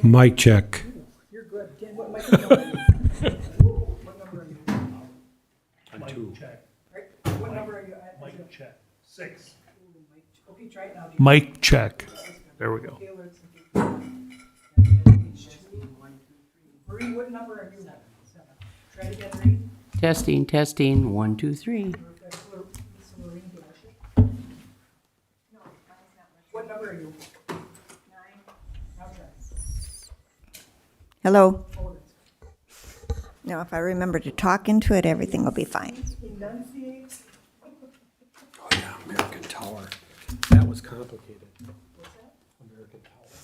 Mic check. You're good. Dan, what number are you? On two. Right, what number are you at? Mic check. 6. Okay, try it now. Dan. Mic check. There we go. Marie, what number are you at? Try it again, Marie. Testing, testing, 1, 2, 3. What number are you? 9. Now try. Hello. Oh, that's Now, if I remember to talk into it, everything will be fine. enunciate. Oh yeah, American Tower. That was complicated. American Tower.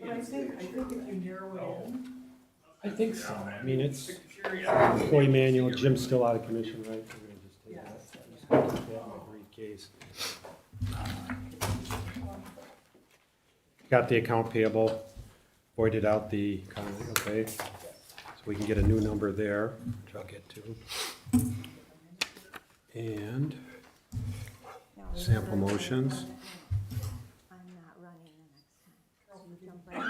But I think if you narrow it in, I think so. I mean, it's employee manual. Jim's still out of commission, right? We're gonna just take that. Just gonna keep that in my briefcase. Got the account payable, voided out the, okay. So we can get a new number there, which I'll get to. And sample motions. I'm not running the next time.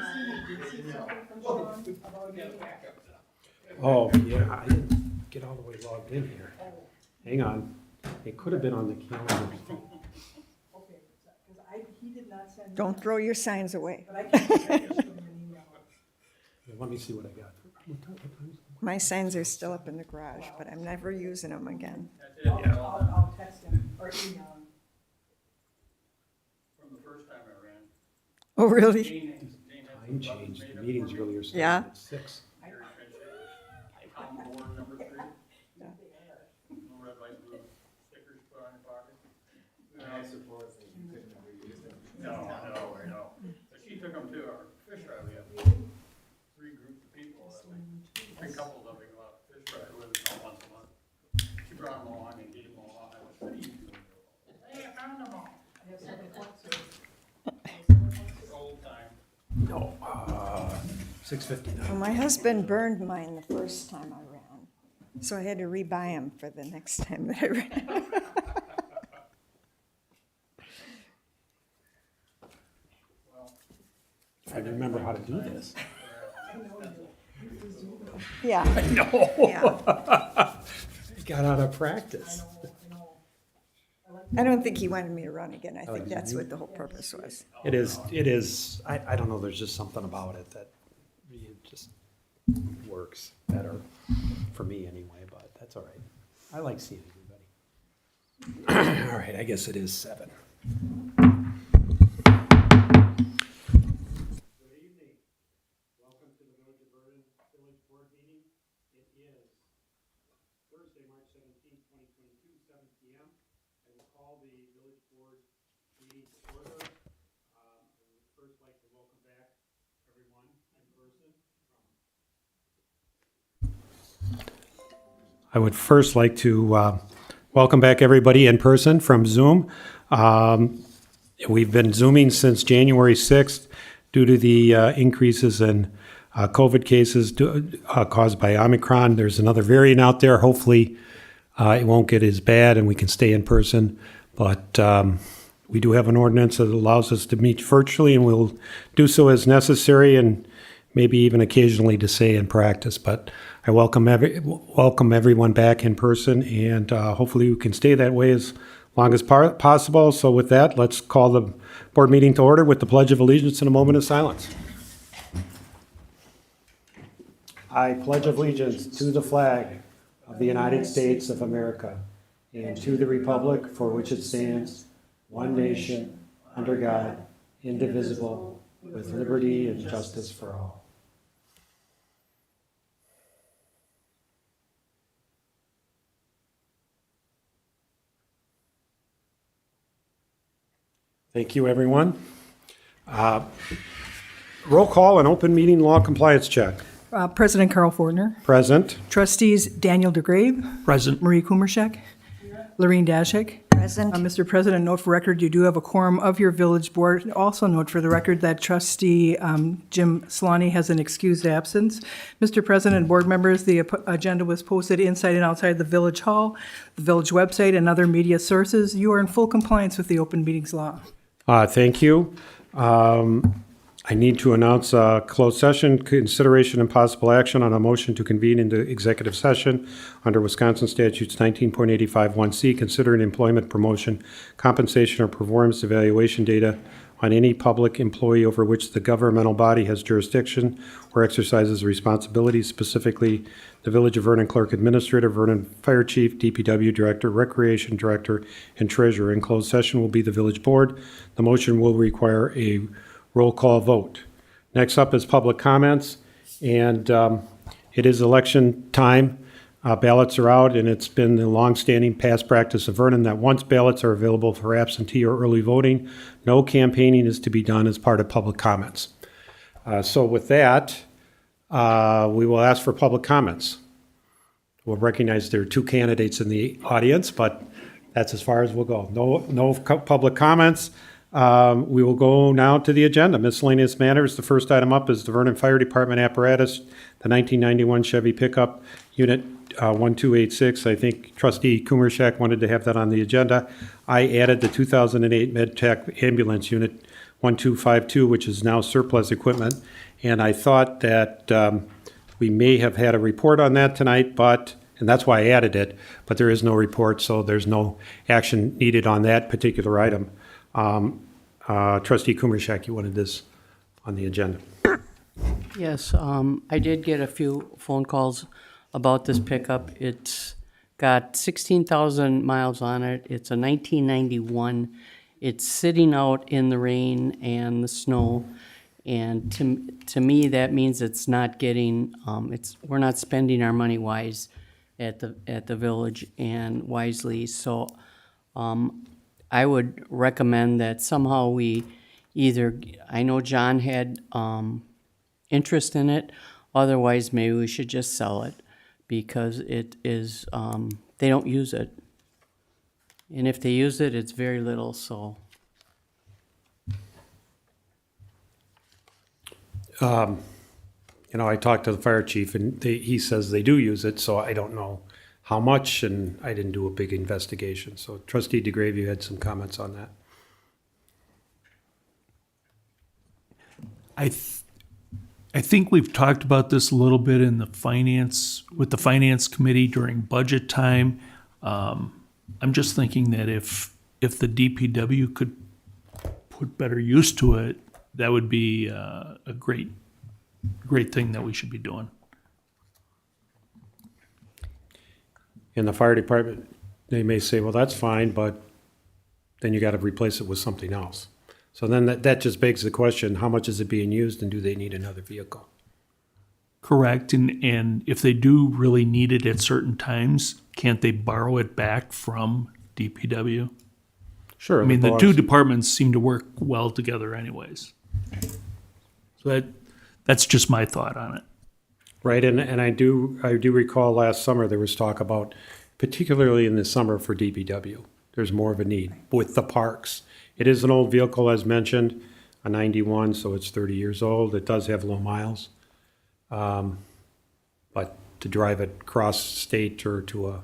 Oh, yeah, I didn't get all the way logged in here. Hang on. It could have been on the calendar. okay, because he did not send me. Don't throw your signs away. But I can just send him an email. Let me see what I got. My signs are still up in the garage, but I'm never using them again. I'll text him or email him. From the first time I ran. Oh, really? Time changed. The meeting's earlier started Yeah. at 6. On board number 3. No red, white, blue stickers put on your pocket. No. But she took them to our fish fry. We have 3 groups of people. 3 couples that we go out fish fry with once a month. She brought them along and gave them all. I was, what are you doing? Hey, I found them all. I have 7 points. Old time. No, 6:59. Well, my husband burned mine the first time I ran, so I had to rebuy them for the next time that I ran. I remember how to do this. Yeah. No. Yeah. Got out of practice. I don't think he wanted me to run again. I think that's what the whole purpose was. It is, I don't know, there's just something about it that it just works better for me anyway, but that's all right. I like seeing everybody. All right, I guess it is 7. Good evening. Welcome to the Village of Vernon Village Board meeting. It is Thursday, March 17th, 2022, 7 p.m. I will call the Village Board meeting to order. I would first like to welcome back everyone in person. I would first like to welcome back everybody in person from Zoom. We've been Zooming since January 6th due to the increases in COVID cases caused by Omicron. There's another variant out there. Hopefully it won't get as bad and we can stay in person. But we do have an ordinance that allows us to meet virtually, and we'll do so as necessary and maybe even occasionally to stay in practice. But I welcome everyone back in person, and hopefully we can stay that way as long as possible. So with that, let's call the board meeting to order with the Pledge of Allegiance and a moment of silence. I pledge allegiance to the flag of the United States of America and to the republic for which it stands, one nation, under God, indivisible, with liberty and justice for all. Thank you, everyone. Roll call and open meeting law compliance check. President Carl Fortner. Present. Trustees Daniel DeGrave. Present. Marie Kumershek. Lorene Dashik. Present. Mr. President, note for record, you do have a quorum of your village board. Also note for the record that trustee Jim Solani has an excused absence. Mr. President and board members, the agenda was posted inside and outside the village hall, the village website, and other media sources. You are in full compliance with the open meetings law. Thank you. I need to announce a closed session, consideration and possible action on a motion to convene into executive session under Wisconsin statutes 19.851C, considering employment, promotion, compensation, or performance evaluation data on any public employee over which the governmental body has jurisdiction or exercises responsibilities, specifically the Village of Vernon Clerk Administrator, Vernon Fire Chief, DPW Director, Recreation Director, and Treasurer. In closed session will be the Village Board. The motion will require a roll call vote. Next up is public comments, and it is election time. Ballots are out, and it's been the longstanding past practice of Vernon that once ballots are available for absentee or early voting, no campaigning is to be done as part of public comments. So with that, we will ask for public comments. We'll recognize there are two candidates in the audience, but that's as far as we'll go. No public comments. We will go now to the agenda. Miscellaneous matters. The first item up is the Vernon Fire Department apparatus, the 1991 Chevy pickup, Unit 1286. I think Trustee Kumershak wanted to have that on the agenda. I added the 2008 MedTech ambulance Unit 1252, which is now surplus equipment. And I thought that we may have had a report on that tonight, and that's why I added it, but there is no report, so there's no action needed on that particular item. Trustee Kumershak, you wanted this on the agenda. Yes, I did get a few phone calls about this pickup. It's got 16,000 miles on it. It's a 1991. It's sitting out in the rain and the snow. And to me, that means it's not getting, we're not spending our money wise at the village and wisely. So, I would recommend that somehow we either, I know John had interest in it, otherwise maybe we should just sell it because it is, they don't use it. And if they use it, it's very little, so. I talked to the fire chief, and he says they do use it, so I don't know how much, and I didn't do a big investigation. So Trustee DeGrave, you had some comments on that. I think we've talked about this a little bit in with the finance committee during budget time. I'm just thinking that if the DPW could put better use to it, that would be a great thing that we should be doing. In the fire department, they may say, well, that's fine, but then you got to replace it with something else. So then that just begs the question, how much is it being used, and do they need another vehicle? Correct, and if they do really need it at certain times, can't they borrow it back from DPW? Sure. I mean, the two departments seem to work well together anyways. So that's just my thought on it. Right, and I do recall last summer there was talk about, particularly in the summer for DPW, there's more of a need with the parks. It is an old vehicle, as mentioned, a 91, so it's 30 years old. It does have low miles. But to drive it cross state or to a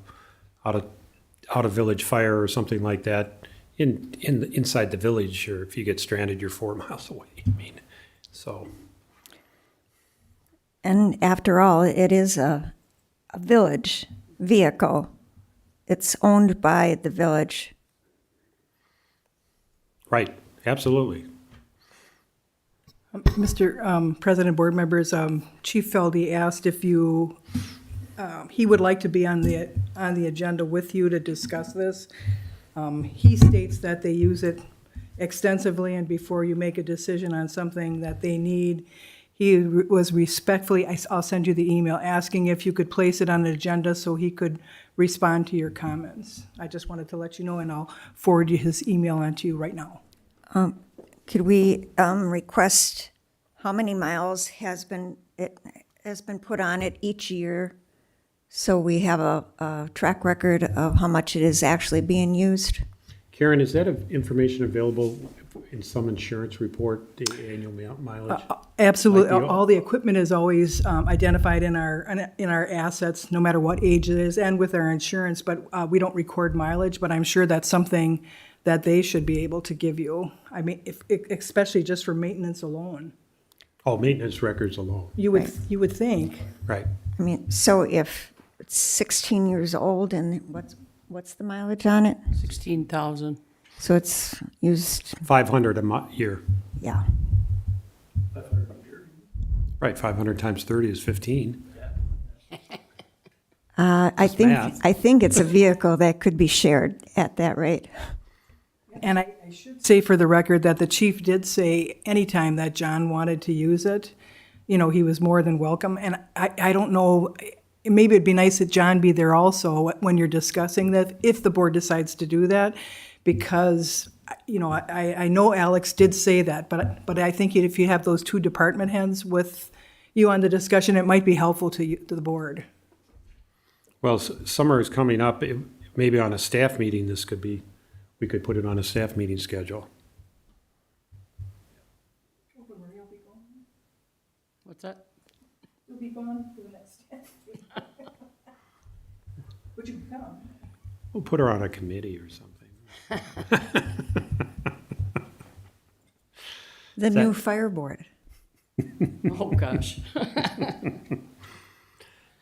out of village fire or something like that, inside the village, or if you get stranded, you're 4 miles away. I mean, so. And after all, it is a village vehicle. It's owned by the village. Right, absolutely. Mr. President, board members, Chief Feldy asked if he would like to be on the agenda with you to discuss this. He states that they use it extensively, and before you make a decision on something that they need, he was respectfully, I'll send you the email, asking if you could place it on the agenda so he could respond to your comments. I just wanted to let you know, and I'll forward you his email on to you right now. Could we request how many miles has been put on it each year, so we have a track record of how much it is actually being used? Karen, is that information available in some insurance report, the annual mileage? Absolutely. Like All the equipment is always identified in our assets, no matter what age it is, and with our insurance, but we don't record mileage, but I'm sure that's something that they should be able to give you. I mean, especially just for maintenance alone. Oh, maintenance records alone, You would think. right. I mean, so if it's 16 years old and what's the mileage on it? 16,000. So it's used, 500 year. yeah. Right, 500 times 30 is 15. I math. think it's a vehicle that could be shared at that rate. And I should say for the record that the chief did say anytime that John wanted to use it, he was more than welcome. And I don't know, maybe it'd be nice that John be there also when you're discussing that, if the board decides to do that, because, I know Alex did say that, but I think if you have those two department heads with you on the discussion, it might be helpful to the board. Well, summer is coming up. Maybe on a staff meeting, we could put it on a staff meeting schedule. What's that? You'll be gone for the next. Would you come? We'll put her on a committee or something. The new fire board. Oh, gosh.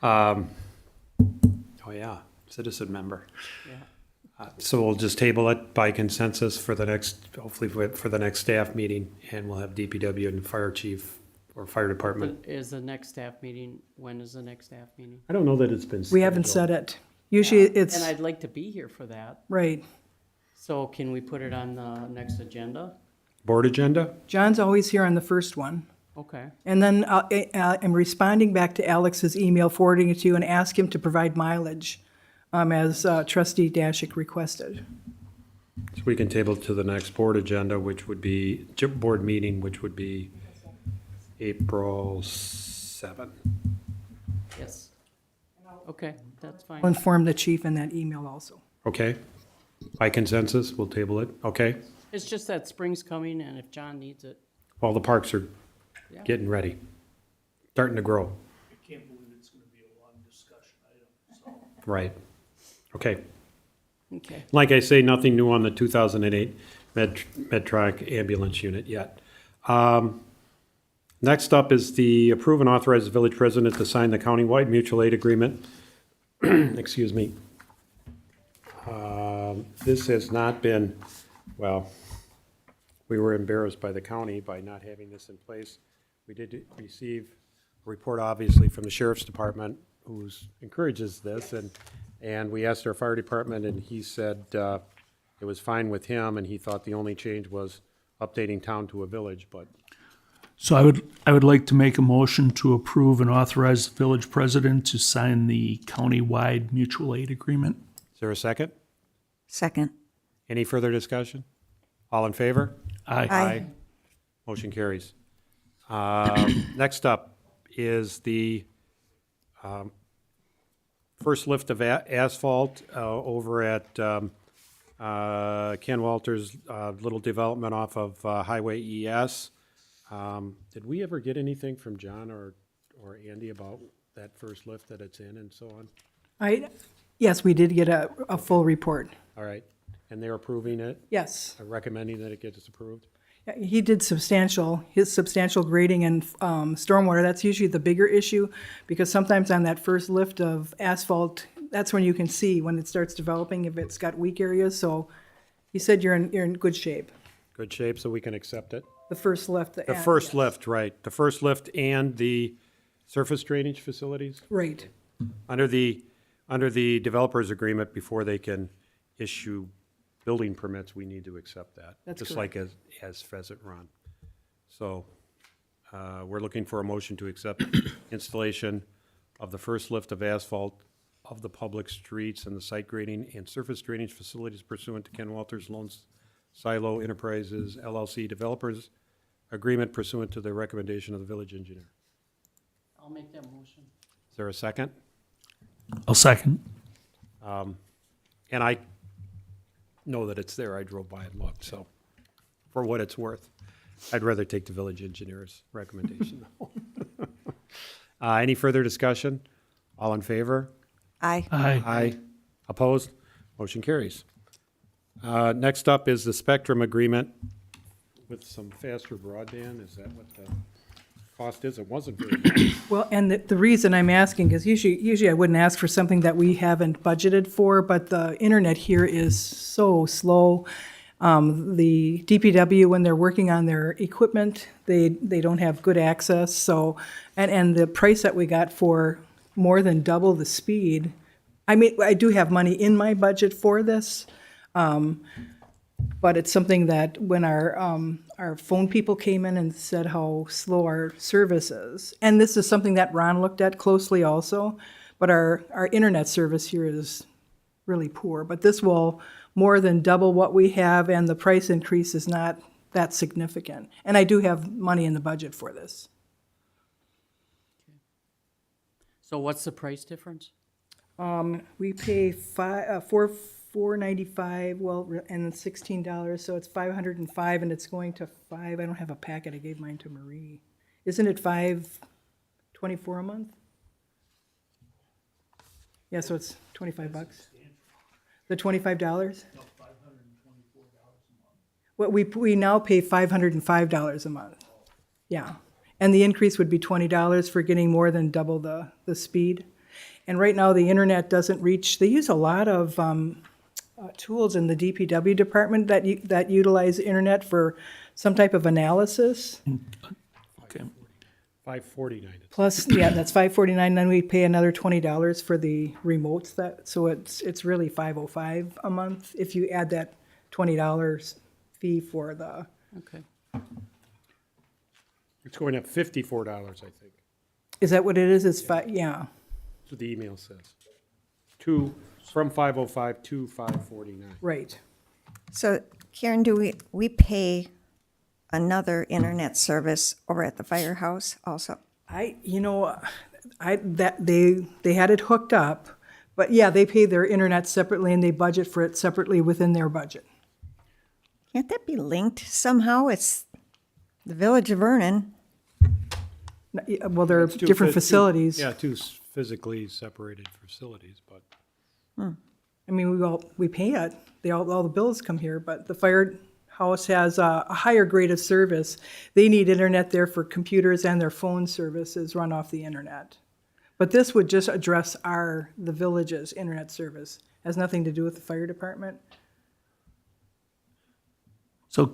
Oh, yeah, citizen member. Yeah. So we'll just table it by consensus for the next, hopefully for the next staff meeting, and we'll have DPW and fire chief or fire department. Is the next staff meeting, when is the next staff meeting? I don't know that it's been scheduled. We haven't said it. Usually it's, And I'd like to be here for that. right. So can we put it on the next agenda? Board agenda? John's always here on the first one. Okay. And then I'm responding back to Alex's email, forwarding it to you, and ask him to provide mileage, as trustee Dashik requested. So we can table it to the next board agenda, which would be, board meeting, which would be April 7. Yes. Okay, that's fine. I'll inform the chief in that email also. Okay? By consensus, we'll table it, okay? It's just that spring's coming, and if John needs it, All the parks are Yeah. getting ready, starting to grow. I can't believe it's gonna be a long discussion item, so. Right. Okay. okay. Like I say, nothing new on the 2008 Medtronic ambulance unit yet. Next up is the approve and authorize the village president to sign the countywide mutual aid agreement. Excuse me. This has not been, well, we were embarrassed by the county by not having this in place. We did receive a report, obviously, from the sheriff's department, who encourages this, and we asked our fire department, and he said it was fine with him, and he thought the only change was updating town to a village, but So I would like to make a motion to approve and authorize the village president to sign the county-wide mutual aid agreement. is there a second? Second. Any further discussion? All in favor? Aye. Motion carries. Next up is the first lift of asphalt over at Ken Walters' little development off of Highway ES. Did we ever get anything from John or Andy about that first lift that it's in and so on? Yes, we did get a full report. All right, and they're approving it, Yes. recommending that it gets approved? Yeah, he did his substantial grading and stormwater. That's usually the bigger issue, because sometimes on that first lift of asphalt, that's when you can see when it starts developing, if it's got weak areas. So he said you're in good shape. Good shape, so we can accept it? The first lift. The first lift, right, the first lift and the surface drainage facilities? Right. Under the developer's agreement, before they can issue building permits, we need to accept that. That's just like as Pheasant Run. So we're looking for a motion to accept installation of the first lift of asphalt of the public streets and the site grading and surface drainage facilities pursuant to Ken Walters Lone Silo Enterprises LLC developers agreement pursuant to the recommendation of the village engineer. I'll make that motion. Is there a second? I'll second. And I know that it's there. I drove by and looked, so for what it's worth, I'd rather take the village engineer's recommendation. Any further discussion? All in favor? Aye. Aye. Aye. Opposed? Motion carries. Next up is the Spectrum agreement with some faster broadband. Is that what the cost is? It wasn't very much. Well, and the reason I'm asking, because usually I wouldn't ask for something that we haven't budgeted for, but the internet here is so slow. The DPW, when they're working on their equipment, they don't have good access, so, and the price that we got for more than double the speed, I mean, I do have money in my budget for this, but it's something that when our phone people came in and said how slow our service is, and this is something that Ron looked at closely also, but our internet service here is really poor, but this will more than double what we have, and the price increase is not that significant. And I do have money in the budget for this. So what's the price difference? We pay $4.95, well, and $16, so it's $505, and it's going to $5. I don't have a packet. I gave mine to Marie. Isn't it $5.24 a month? Yeah, so it's $25. The $25? No, $524 a month. Well, we now pay $505 a month. Yeah. And the increase would be $20 for getting more than double the speed. And right now, the internet doesn't reach, they use a lot of tools in the DPW department that utilize internet for some type of analysis. Okay. $549. Plus, yeah, that's $549, then we pay another $20 for the remotes so it's really $505 a month if you add that $20 fee for the, Okay. It's going up $54, I think. is that what it is? It's yeah. That's what the email says. From 505 to 549. Right. So Karen, do we pay another internet service over at the firehouse also? They had it hooked up, but yeah, they pay their internet separately and they budget for it separately within their budget. Can't that be linked somehow? It's the Village of Vernon. Well, they're It's two different phys- two- facilities. Yeah, two physically separated facilities, but I mean, we pay it. All the bills come here, but the firehouse has a higher grade of service. They need internet there for computers, and their phone services run off the internet. But this would just address the village's internet service. Has nothing to do with the fire department. So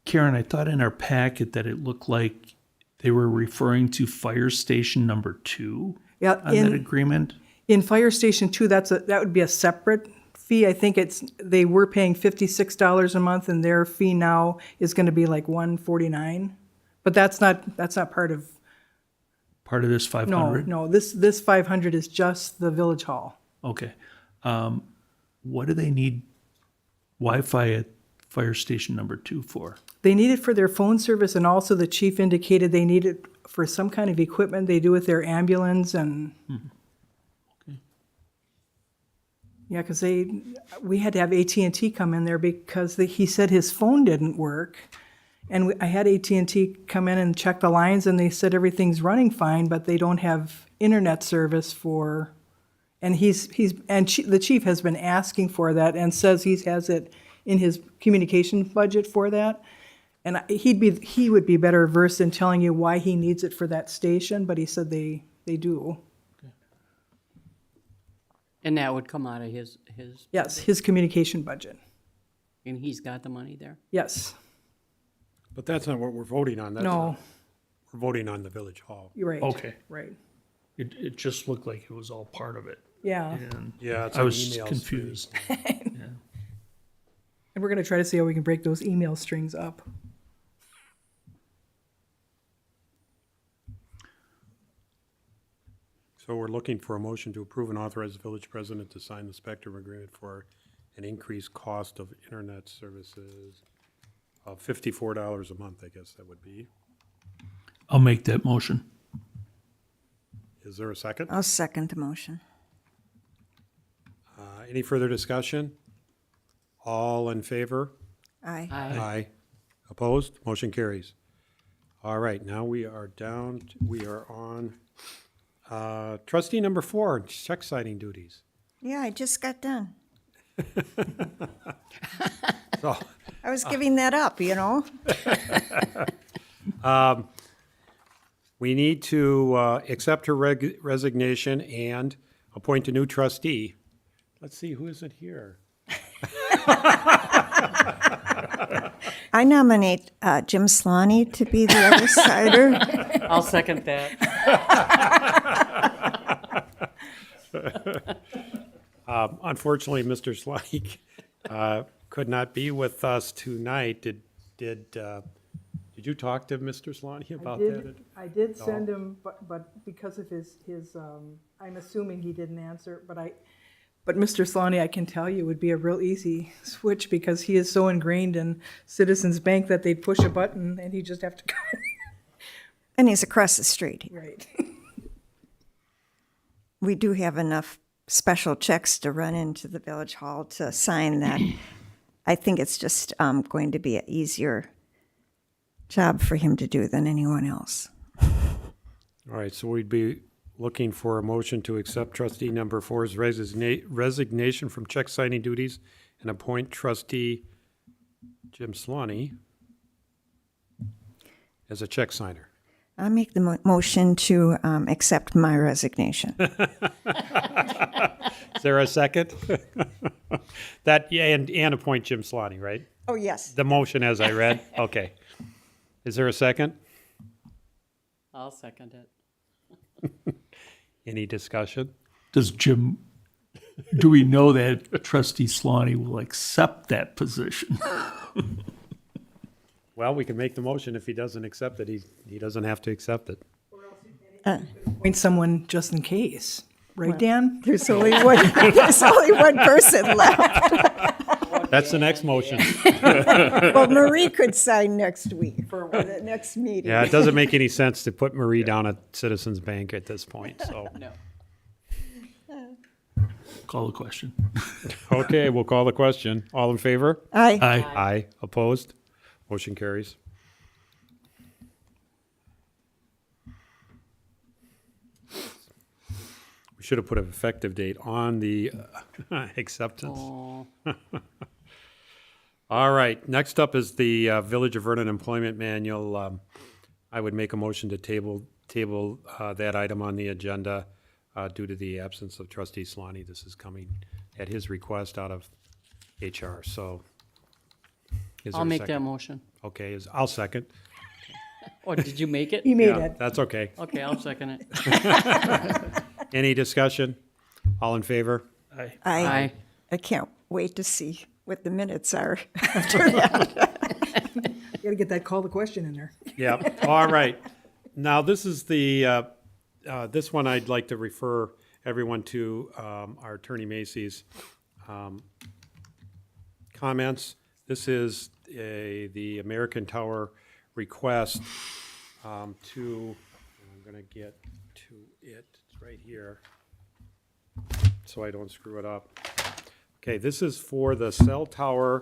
Karen, I thought in our packet that it looked like they were referring to Fire Station number 2 Yeah, on that agreement. in Fire Station 2, that would be a separate fee. I think they were paying $56 a month, and their fee now is going to be like $149. But that's not part of. Part of this 500? No, this 500 is just the village hall. Okay. What do they need Wi-Fi at Fire Station number 2 for? They need it for their phone service, and also the chief indicated they need it for some kind of equipment they do with their ambulance and. Okay. Yeah, because we had to have AT&T come in there because he said his phone didn't work. And I had AT&T come in and check the lines, and they said everything's running fine, but they don't have internet service for, and the chief has been asking for that and says he has it in his communication budget for that. And he would be better versed in telling you why he needs it for that station, but he said they do. And that would come out of his, Yes, his communication budget. and he's got the money there? Yes. But that's not what we're voting on. No, We're voting on the village hall. you're right. Okay. Right. It just looked like it was all part of it. Yeah. And Yeah, it's I an was email confused. And we're going to try to see how we can break those email strings up. So we're looking for a motion to approve and authorize the village president to sign the Spectrum agreement for an increased cost of internet services of $54 a month, I guess that would be. I'll make that motion. Is there a second? I'll second the motion. Any further discussion? All in favor? Aye. Aye. Opposed? Motion carries. All right, now we are on trustee number 4, check signing duties. Yeah, I just got done. So, I was giving that up, you know? we need to accept her resignation and appoint a new trustee. Let's see, who is it here? I nominate Jim Slaney to be the other sider. I'll second that. Unfortunately, Mr. Slike could not be with us tonight. Did you talk to Mr. Slani about that? I did send him, but because of his, I'm assuming he didn't answer, but Mr. Slaney, I can tell you, would be a real easy switch because he is so ingrained in Citizens Bank that they'd push a button and he'd just have to go. And he's across the street. Right. We do have enough special checks to run into the village hall to sign that. I think it's just going to be an easier job for him to do than anyone else. All right, so we'd be looking for a motion to accept trustee number 4's resignation from check signing duties and appoint trustee Jim Slaney as a check signer. I make the motion to accept my resignation. Is there a second? And appoint Jim Slaney, right? Oh, yes. The motion as I read? Okay. Is there a second? I'll second it. Any discussion? Do we know that trustee Slaney will accept that position? Well, we can make the motion. If he doesn't accept it, he doesn't have to accept it. Appoint someone just in case, right, Dan? There's only one person left. That's the next motion. Well, Marie could sign next week for the next meeting. Yeah, it doesn't make any sense to put Marie down at Citizens Bank at this point, so. No. Call the question. Okay, we'll call the question. All in favor? Aye. Aye. Aye. Opposed? Motion carries. We should have put an effective date on the acceptance. Oh, All right, next up is the Village of Vernon Employment Manual. I would make a motion to table that item on the agenda due to the absence of trustee Slaney. This is coming at his request out of HR, so. is there I'll a make second? that motion. Okay, I'll second. Or did you make it? He made Yeah, it. that's okay. Okay, I'll second it. Any discussion? All in favor? Aye. Aye. I can't wait to see what the minutes are after that. You gotta get that call to question in there. Yeah, all right. Now, this is the, this one I'd like to refer everyone to our Attorney Macy's comments. This is the American Tower request to, I'm gonna get to it, it's right here, so I don't screw it up. Okay, this is for the cell tower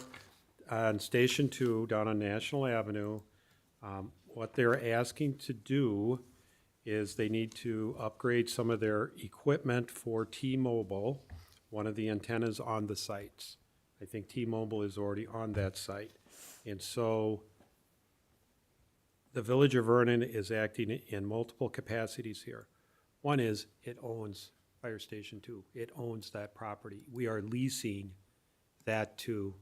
on Station 2 down on National Avenue. What they're asking to do is they need to upgrade some of their equipment for T-Mobile, one of the antennas on the sites. I think T-Mobile is already on that site. And so the Village of Vernon is acting in multiple capacities here. One is it owns Fire Station 2. It owns that property. We are leasing that to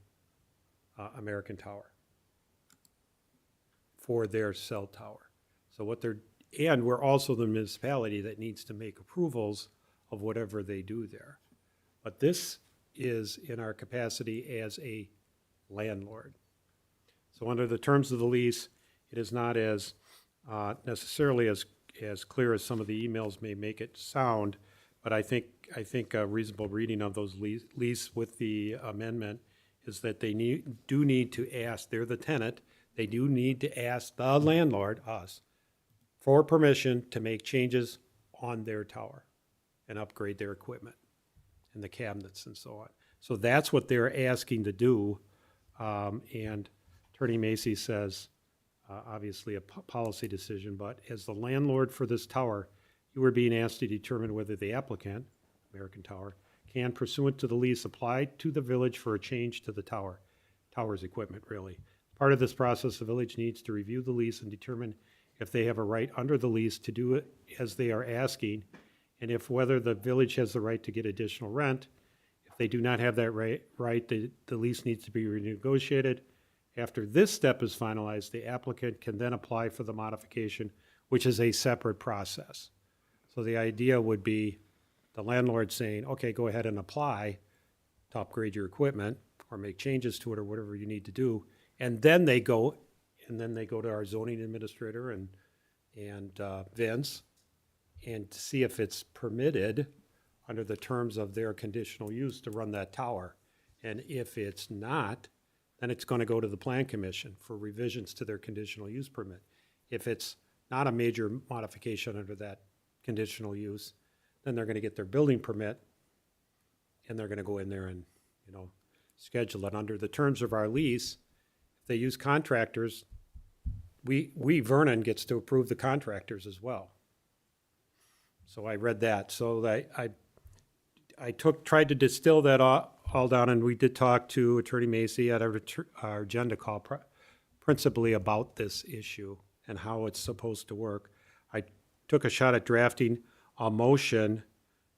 American Tower for their cell tower. So what they're, and we're also the municipality that needs to make approvals of whatever they do there. But this is in our capacity as a landlord. So under the terms of the lease, it is not as necessarily as clear as some of the emails may make it sound, but I think a reasonable reading of those lease with the amendment is that they do need to ask, they're the tenant, they do need to ask the landlord, us, for permission to make changes on their tower and upgrade their equipment and the cabinets and so on. So that's what they're asking to do. And Attorney Macy says, obviously a policy decision, but as the landlord for this tower, you are being asked to determine whether the applicant, American Tower, can pursuant to the lease apply to the village for a change to the tower's equipment, really. Part of this process, the village needs to review the lease and determine if they have a right under the lease to do it as they are asking, and if whether the village has the right to get additional rent. If they do not have that right, the lease needs to be renegotiated. After this step is finalized, the applicant can then apply for the modification, which is a separate process. So the idea would be the landlord saying, okay, go ahead and apply to upgrade your equipment or make changes to it or whatever you need to do. And then they go to our zoning administrator and Vince, and to see if it's permitted under the terms of their conditional use to run that tower. And if it's not, then it's going to go to the plan commission for revisions to their conditional use permit. If it's not a major modification under that conditional use, then they're going to get their building permit, and they're going to go in there and, schedule it. Under the terms of our lease, if they use contractors, we Vernon gets to approve the contractors as well. So I read that. So I tried to distill that all down, and we did talk to Attorney Macy at our agenda call principally about this issue and how it's supposed to work. I took a shot at drafting a motion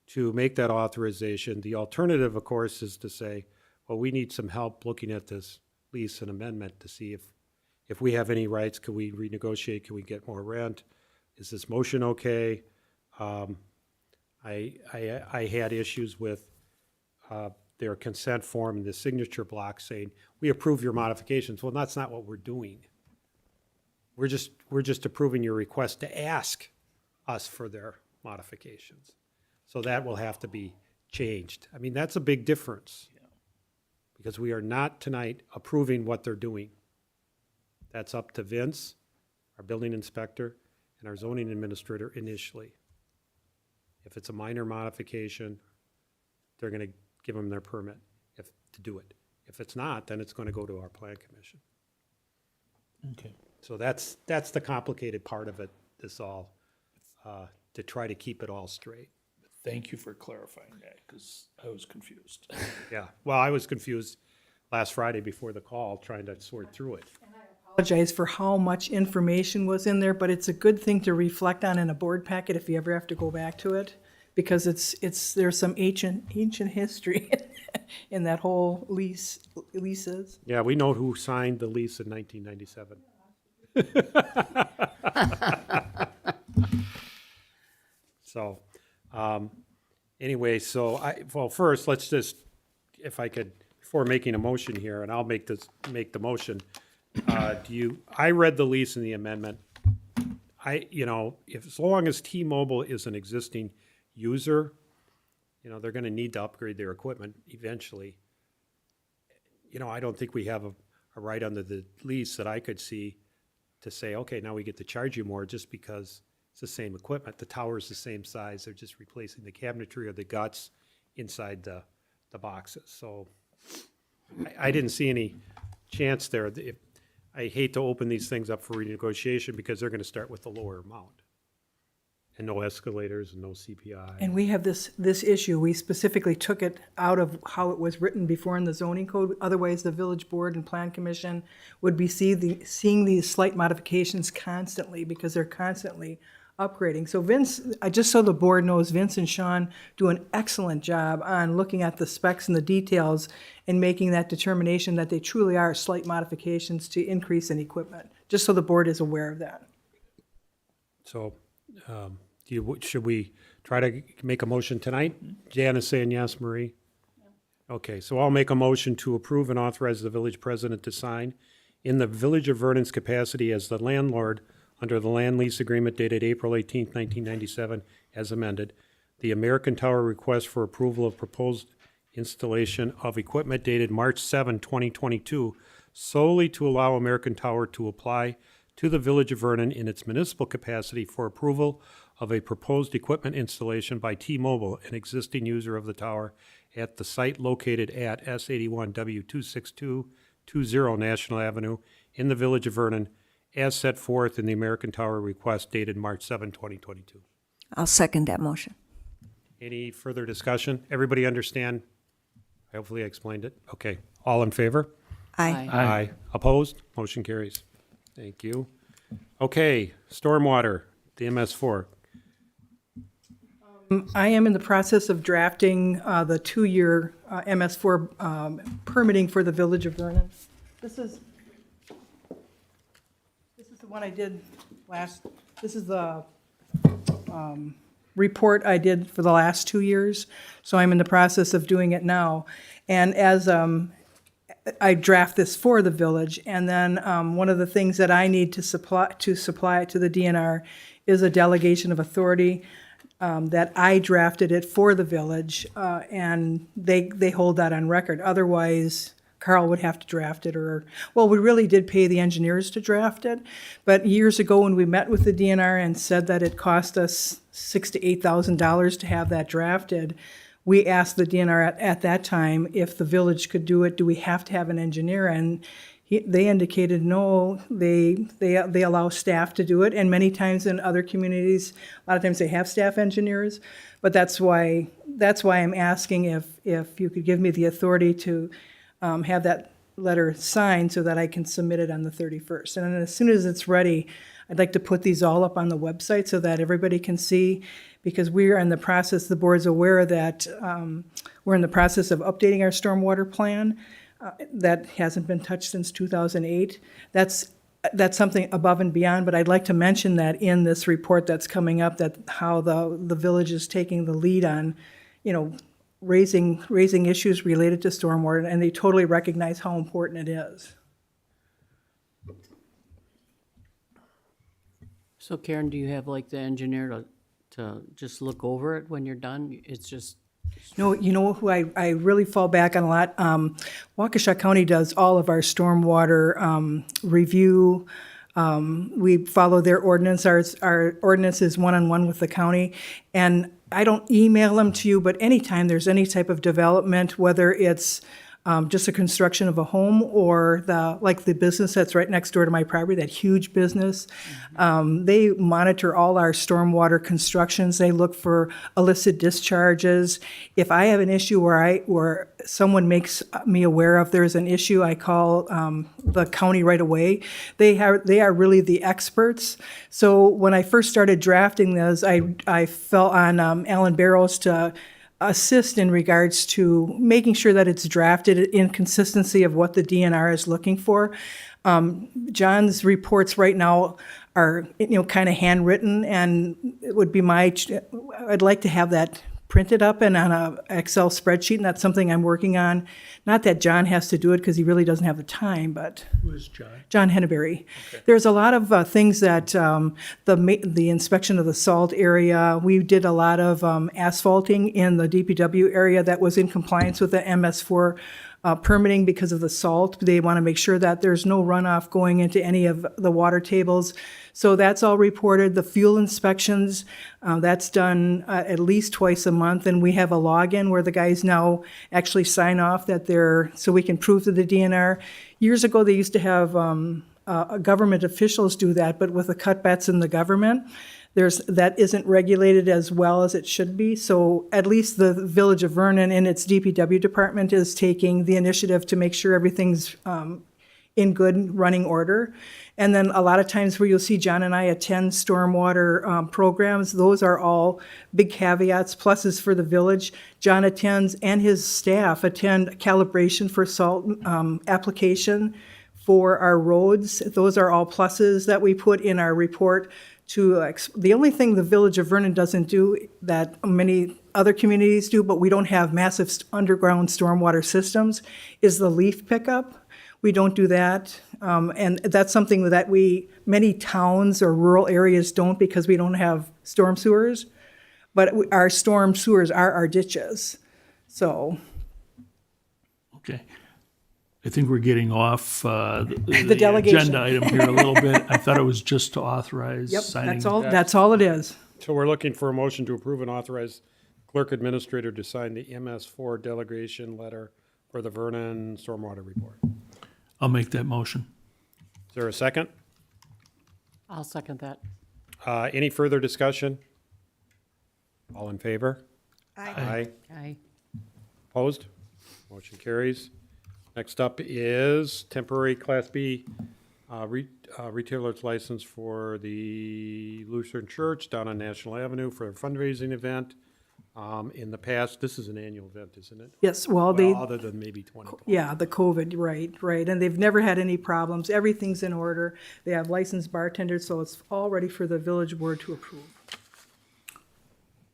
to make that authorization. The alternative, of course, is to say, well, we need some help looking at this lease and amendment to see if we have any rights. Can we renegotiate? Can we get more rent? Is this motion okay? I had issues with their consent form and the signature block saying, we approve your modifications. Well, that's not what we're doing. We're just approving your request to ask us for their modifications. So that will have to be changed. I mean, that's a big difference. Because we are not tonight approving what they're doing. That's up to Vince, our building inspector, and our zoning administrator initially. If it's a minor modification, they're going to give them their permit to do it. If it's not, then it's going to go to our plan commission. Okay. So that's the complicated part of it, to try to keep it all straight. Thank you for clarifying that, because I was confused. Yeah, well, I was confused last Friday before the call, trying to sort through it. Apologize for how much information was in there, but it's a good thing to reflect on in a board packet if you ever have to go back to it, because there's some ancient history in that whole leases. Yeah, we know who signed the lease in 1997. So, anyway, first, let's just, if I could, before making a motion here, and I'll make the motion. I read the lease and the amendment. As long as T-Mobile is an existing user, they're gonna need to upgrade their equipment eventually. I don't think we have a right under the lease that I could see to say, okay, now we get to charge you more just because it's the same equipment. The tower's the same size. They're just replacing the cabinetry or the guts inside the boxes. So I didn't see any chance there. I hate to open these things up for renegotiation because they're going to start with the lower amount. And no escalators and no CPI. And we have this issue, we specifically took it out of how it was written before in the zoning code. Otherwise, the village board and plan commission would be seeing these slight modifications constantly because they're constantly upgrading. So Vince, just so the board knows, Vince and Sean do an excellent job on looking at the specs and the details and making that determination that they truly are slight modifications to increase in equipment, just so the board is aware of that. So, should we try to make a motion tonight? Jan is saying yes, Marie? Okay, so I'll make a motion to approve and authorize the village president to sign in the Village of Vernon's capacity as the landlord under the land lease agreement dated April 18th, 1997, as amended, the American Tower request for approval of proposed installation of equipment dated March 7, 2022, solely to allow American Tower to apply to the Village of Vernon in its municipal capacity for approval of a proposed equipment installation by T-Mobile, an existing user of the tower, at the site located at S81W26220 National Avenue in the Village of Vernon, as set forth in the American Tower request dated March 7, 2022. I'll second that motion. Any further discussion? Everybody understand? Hopefully I explained it. Okay. All in favor? Aye. Aye. Opposed? Motion carries. Thank you. Okay, stormwater, the MS4. I am in the process of drafting the 2-year MS4 permitting for the Village of Vernon. This is the one I did this is the report I did for the last 2 years, so I'm in the process of doing it now. And as I draft this for the village, and then one of the things that I need to supply it to the DNR is a delegation of authority that I drafted it for the village, and they hold that on record. Otherwise, Carl would have to draft it, well, we really did pay the engineers to draft it, but years ago when we met with the DNR and said that it cost us $6,000 to $8,000 to have that drafted, we asked the DNR at that time if the village could do it, do we have to have an engineer? And they indicated no, they allow staff to do it, and many times in other communities, a lot of times they have staff engineers, but that's why I'm asking if you could give me the authority to have that letter signed so that I can submit it on the 31st. And then as soon as it's ready, I'd like to put these all up on the website so that everybody can see, because we are in the process, the board's aware that we're in the process of updating our stormwater plan. That hasn't been touched since 2008. That's something above and beyond, but I'd like to mention that in this report that's coming up, that how the village is taking the lead on, raising issues related to stormwater, and they totally recognize how important it is. So Karen, do you have like the engineer to just look over it when you're done? It's just, You know who I really fall back on a lot? Waukesha County does all of our stormwater review. We follow their ordinance. Our ordinance is one-on-one with the county. And I don't email them to you, but anytime there's any type of development, whether it's just a construction of a home or the business that's right next door to my property, that huge business. They monitor all our stormwater constructions. They look for illicit discharges. If I have an issue where someone makes me aware of there's an issue, I call the county right away. They are really the experts. So when I first started drafting this, I fell on Alan Barrows to assist in regards to making sure that it's drafted in consistency of what the DNR is looking for. John's reports right now are, kind of handwritten, and it would be I'd like to have that printed up and on a Excel spreadsheet, and that's something I'm working on. Not that John has to do it because he really doesn't have the time, but. Who is John? John Henneberry. Okay. There's a lot of things that the inspection of the salt area, we did a lot of asphalting in the DPW area that was in compliance with the MS4 permitting because of the salt. They want to make sure that there's no runoff going into any of the water tables. So that's all reported. The fuel inspections, that's done at least twice a month, and we have a login where the guys now actually sign off that so we can prove to the DNR. Years ago, they used to have government officials do that, but with the cutbacks in the government, that isn't regulated as well as it should be. So at least the Village of Vernon and its DPW department is taking the initiative to make sure everything's in good running order. And then a lot of times where you'll see John and I attend stormwater programs, those are all big caveats, pluses for the village. John attends and his staff attend calibration for salt application for our roads. Those are all pluses that we put in our report. The only thing the Village of Vernon doesn't do that many other communities do, but we don't have massive underground stormwater systems, is the leaf pickup. We don't do that, and that's something that many towns or rural areas don't because we don't have storm sewers, but our storm sewers are our ditches, so. Okay. I think we're getting off The delegation. agenda item here a little bit. I thought it was just to authorize Yep, signing. that's all it is. So we're looking for a motion to approve and authorize clerk administrator to sign the MS4 delegation letter for the Vernon Stormwater Report. I'll make that motion. Is there a second? I'll second that. Any further discussion? All in favor? Aye. Aye. Opposed? Motion carries. Next up is temporary Class B retailer's license for the Lutheran Church down on National Avenue for a fundraising event. In the past, this is an annual event, isn't it? Yes, well, they, Well, other than maybe 2020. yeah, the COVID, right. And they've never had any problems. Everything's in order. They have licensed bartenders, so it's all ready for the village board to approve.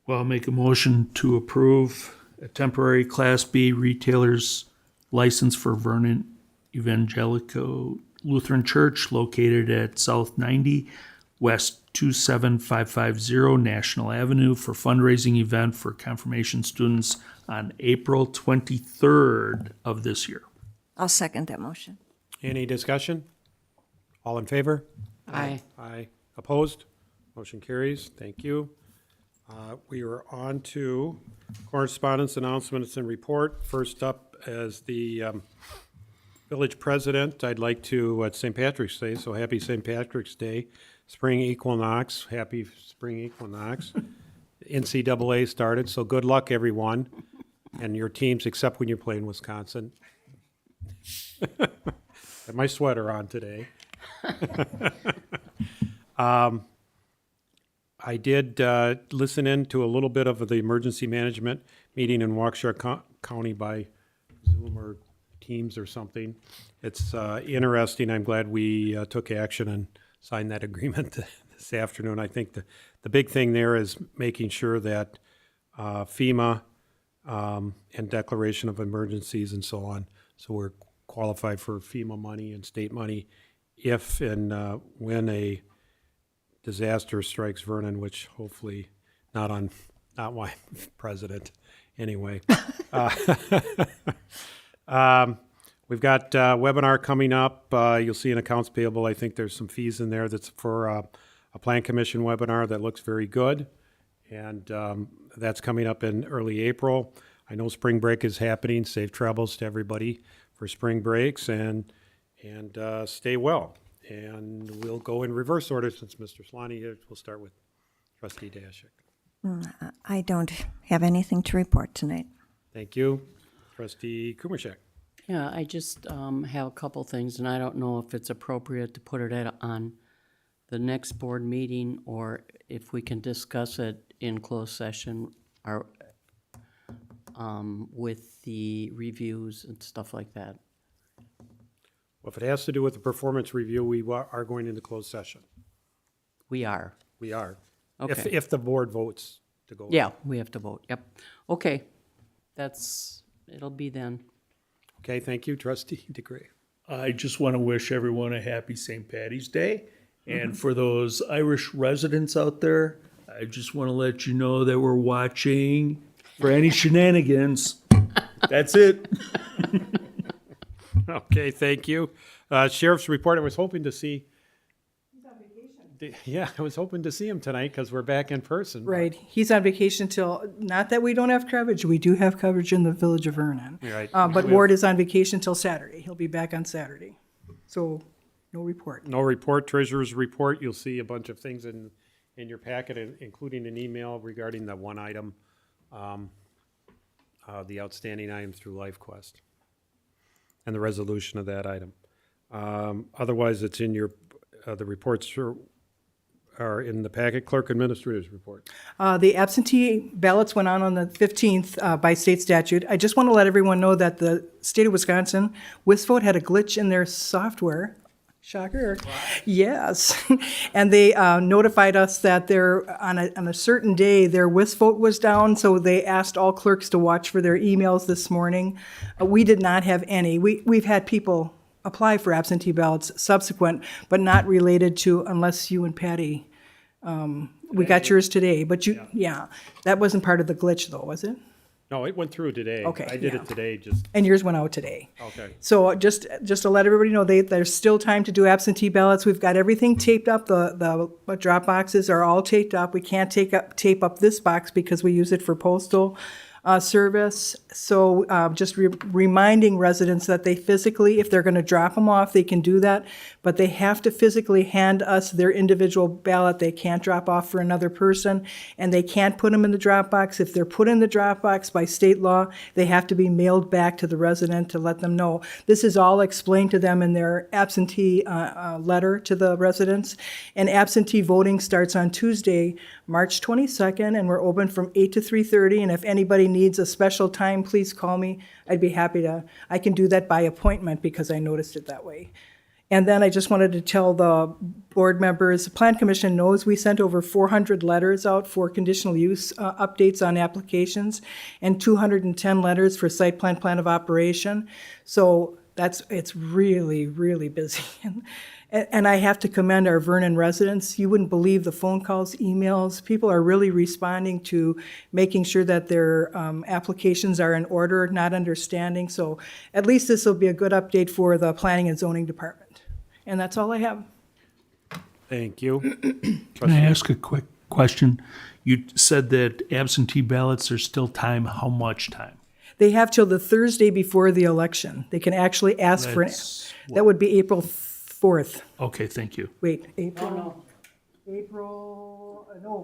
Well, I'll make a motion to approve a temporary Class B retailer's license for Vernon Evangelical Lutheran Church located at South 90 West 27550 National Avenue for fundraising event for confirmation students on April 23rd of this year. I'll second that motion. Any discussion? All in favor? Aye. Aye. Opposed? Motion carries. Thank you. We are on to correspondence, announcements, and report. First up is the village president. I'd like to, it's St. Patrick's Day, so happy St. Patrick's Day. Spring equinox, happy spring equinox. NCAA started, so good luck, everyone, and your teams, except when you play in Wisconsin. Got my sweater on today. I did listen in to a little bit of the emergency management meeting in Waukesha County by Zoom or Teams or something. It's interesting. I'm glad we took action and signed that agreement this afternoon. I think the big thing there is making sure that FEMA and declaration of emergencies and so on, so we're qualified for FEMA money and state money if and when a disaster strikes Vernon, which hopefully not my president anyway. We've got webinar coming up. You'll see in accounts payable, I think there's some fees in there that's for a plan commission webinar that looks very good. And that's coming up in early April. I know spring break is happening. Safe travels to everybody for spring breaks and stay well. And we'll go in reverse order since Mr. Solani here. We'll start with Trustee Dashik. I don't have anything to report tonight. Thank you. Trustee Kumashek. Yeah, I just have a couple things, and I don't know if it's appropriate to put it on the next board meeting or if we can discuss it in closed session or with the reviews and stuff like that. Well, if it has to do with the performance review, we are going into closed session. We are. We are. Okay. If the board votes to go. Yeah, we have to vote. Yep. Okay. It'll be then. Okay, thank you, Trustee DeGray. I just want to wish everyone a happy St. Patty's Day. And for those Irish residents out there, I just want to let you know that we're watching for any shenanigans. That's it. Okay, thank you. Sheriff's report, I was hoping to see. He's on vacation. Yeah, I was hoping to see him tonight because we're back in person. but- Right, he's on vacation till, not that we don't have coverage, we do have coverage in the village of Vernon. Right. But Ward is on vacation till Saturday, he'll be back on Saturday, so no report. No report, treasurer's report. You'll see a bunch of things in your packet, including an email regarding the one item, the outstanding items through LifeQuest, and the resolution of that item. Otherwise, it's in your, the reports are in the packet, clerk administrator's report. The absentee ballots went on the 15th by state statute. I just want to let everyone know that the state of Wisconsin, WisVote had a glitch in their software. Shocker. Yes. And they notified us that on a certain day, their WisVote was down, so they asked all clerks to watch for their emails this morning. We did not have any. We've had people apply for absentee ballots subsequent, but not related to, unless you and Patty, we got yours today, but yeah, that wasn't part of the glitch though, was it? No, it went through today. Okay, I did yeah. it today, just, And yours went out today. okay. So just to let everybody know, there's still time to do absentee ballots. We've got everything taped up. The drop boxes are all taped up. We can't tape up this box because we use it for postal. service. So just reminding residents that they physically, if they're going to drop them off, they can do that, but they have to physically hand us their individual ballot. They can't drop off for another person, and they can't put them in the drop box. If they're put in the drop box by state law, they have to be mailed back to the resident to let them know. This is all explained to them in their absentee letter to the residents. And absentee voting starts on Tuesday, March 22nd, and we're open from 8 to 3:30. And if anybody needs a special time, please call me. I'd be happy to. I can do that by appointment because I noticed it that way. And then I just wanted to tell the board members, the Plan Commission knows we sent over 400 letters out for conditional use updates on applications and 210 letters for site plan of operation. So it's really, really busy. And I have to commend our Vernon residents. You wouldn't believe the phone calls, emails. People are really responding to making sure that their applications are in order, not understanding. So at least this will be a good update for the Planning and Zoning Department. And that's all I have. Thank you. Can I ask a quick question? You said that absentee ballots are still time. How much time? They have till the Thursday before the election. They can actually ask for, That's that would be April 4th. Okay, thank you. Wait,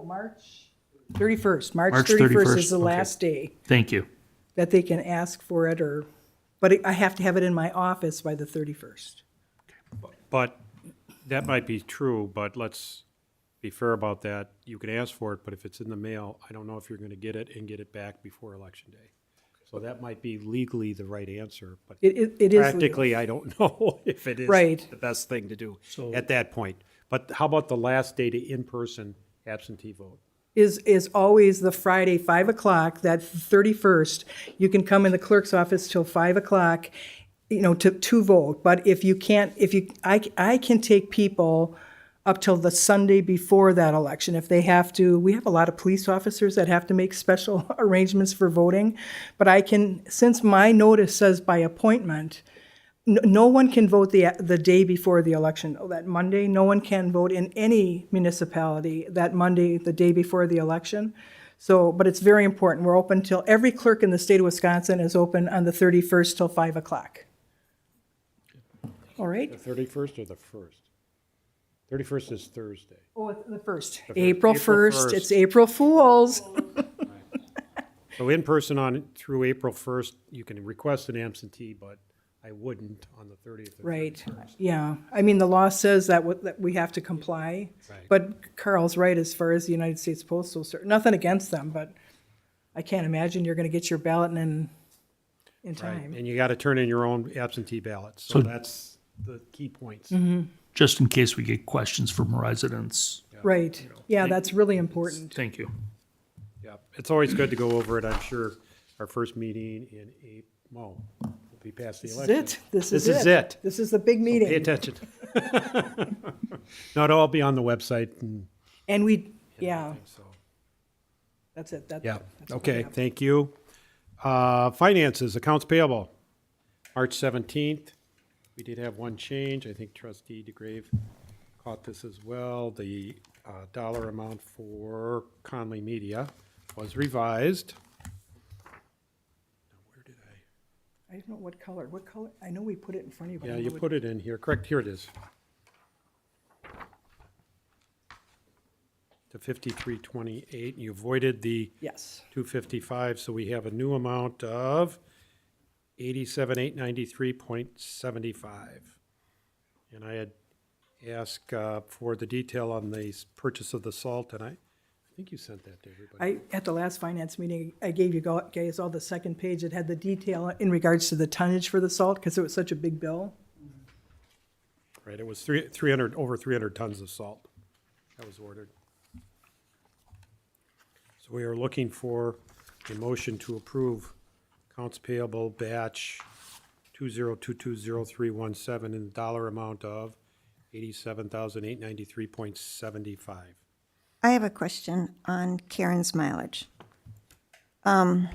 March 31st. March 31st is the okay. last day Thank you. that they can ask for it, but I have to have it in my office by the 31st. But that might be true, but let's be fair about that. You can ask for it, but if it's in the mail, I don't know if you're going to get it and get it back before Election Day. So that might be legally the right answer, but It is legal. practically, I don't know if it is Right. the best thing to do So- at that point. But how about the last day to in-person absentee vote? Is always the Friday, 5 o'clock, that 31st. You can come in the clerk's office till 5 o'clock, to vote. But if you can't, I can take people up till the Sunday before that election. If they have to, we have a lot of police officers that have to make special arrangements for voting. But I can, since my notice says by appointment, no one can vote the day before the election. That Monday, no one can vote in any municipality that Monday, the day before the election. So, but it's very important. We're open till, every clerk in the state of Wisconsin is open on the 31st till 5 o'clock. All right? The 31st or the 1st? 31st is Thursday. Oh, it's the 1st. The April April 1st. 1st. It's April Fools. So in person through April 1st, you can request an absentee, but I wouldn't on the 30th. or Right, 31st. yeah. I mean, the law says that we have to comply. Right. But Carl's right as far as the United States Postal Service. Nothing against them, but I can't imagine you're going to get your ballot in Right, time. and you got to turn in your own absentee ballots. So So- that's the key points. Just in case we get questions from residents. Right, yeah, that's really important. Thank you. Yeah, it's always good to go over it. I'm sure our first meeting in April, we'll be past the This is election. it. This This is is it. it. This is the big Pay meeting. attention. No, it'll all be on the website and And yeah, everything, so. that's it. That's Yeah, that's what okay, we have. thank you. Finances, accounts payable, March 17th. We did have one change. I think trustee DeGrave caught this as well. The dollar amount for Conley Media was revised. Now, where did I don't know what color, I know we put it in front of you. but I Yeah, don't you know what- put it in here. Correct, here it is. To 5328. You avoided the Yes, 255, so we have a new amount of 87,893.75. And I had asked for the detail on the purchase of the salt, and I think you sent that to everybody. at the last finance meeting, I gave you guys all the second page that had the detail in regards to the tonnage for the salt, because it was such a big bill. Right, it was 300, over 300 tons of salt that was ordered. So we are looking for a motion to approve accounts payable batch 202200317 in the dollar amount of 87,893.75. I have a question on Karen's mileage. One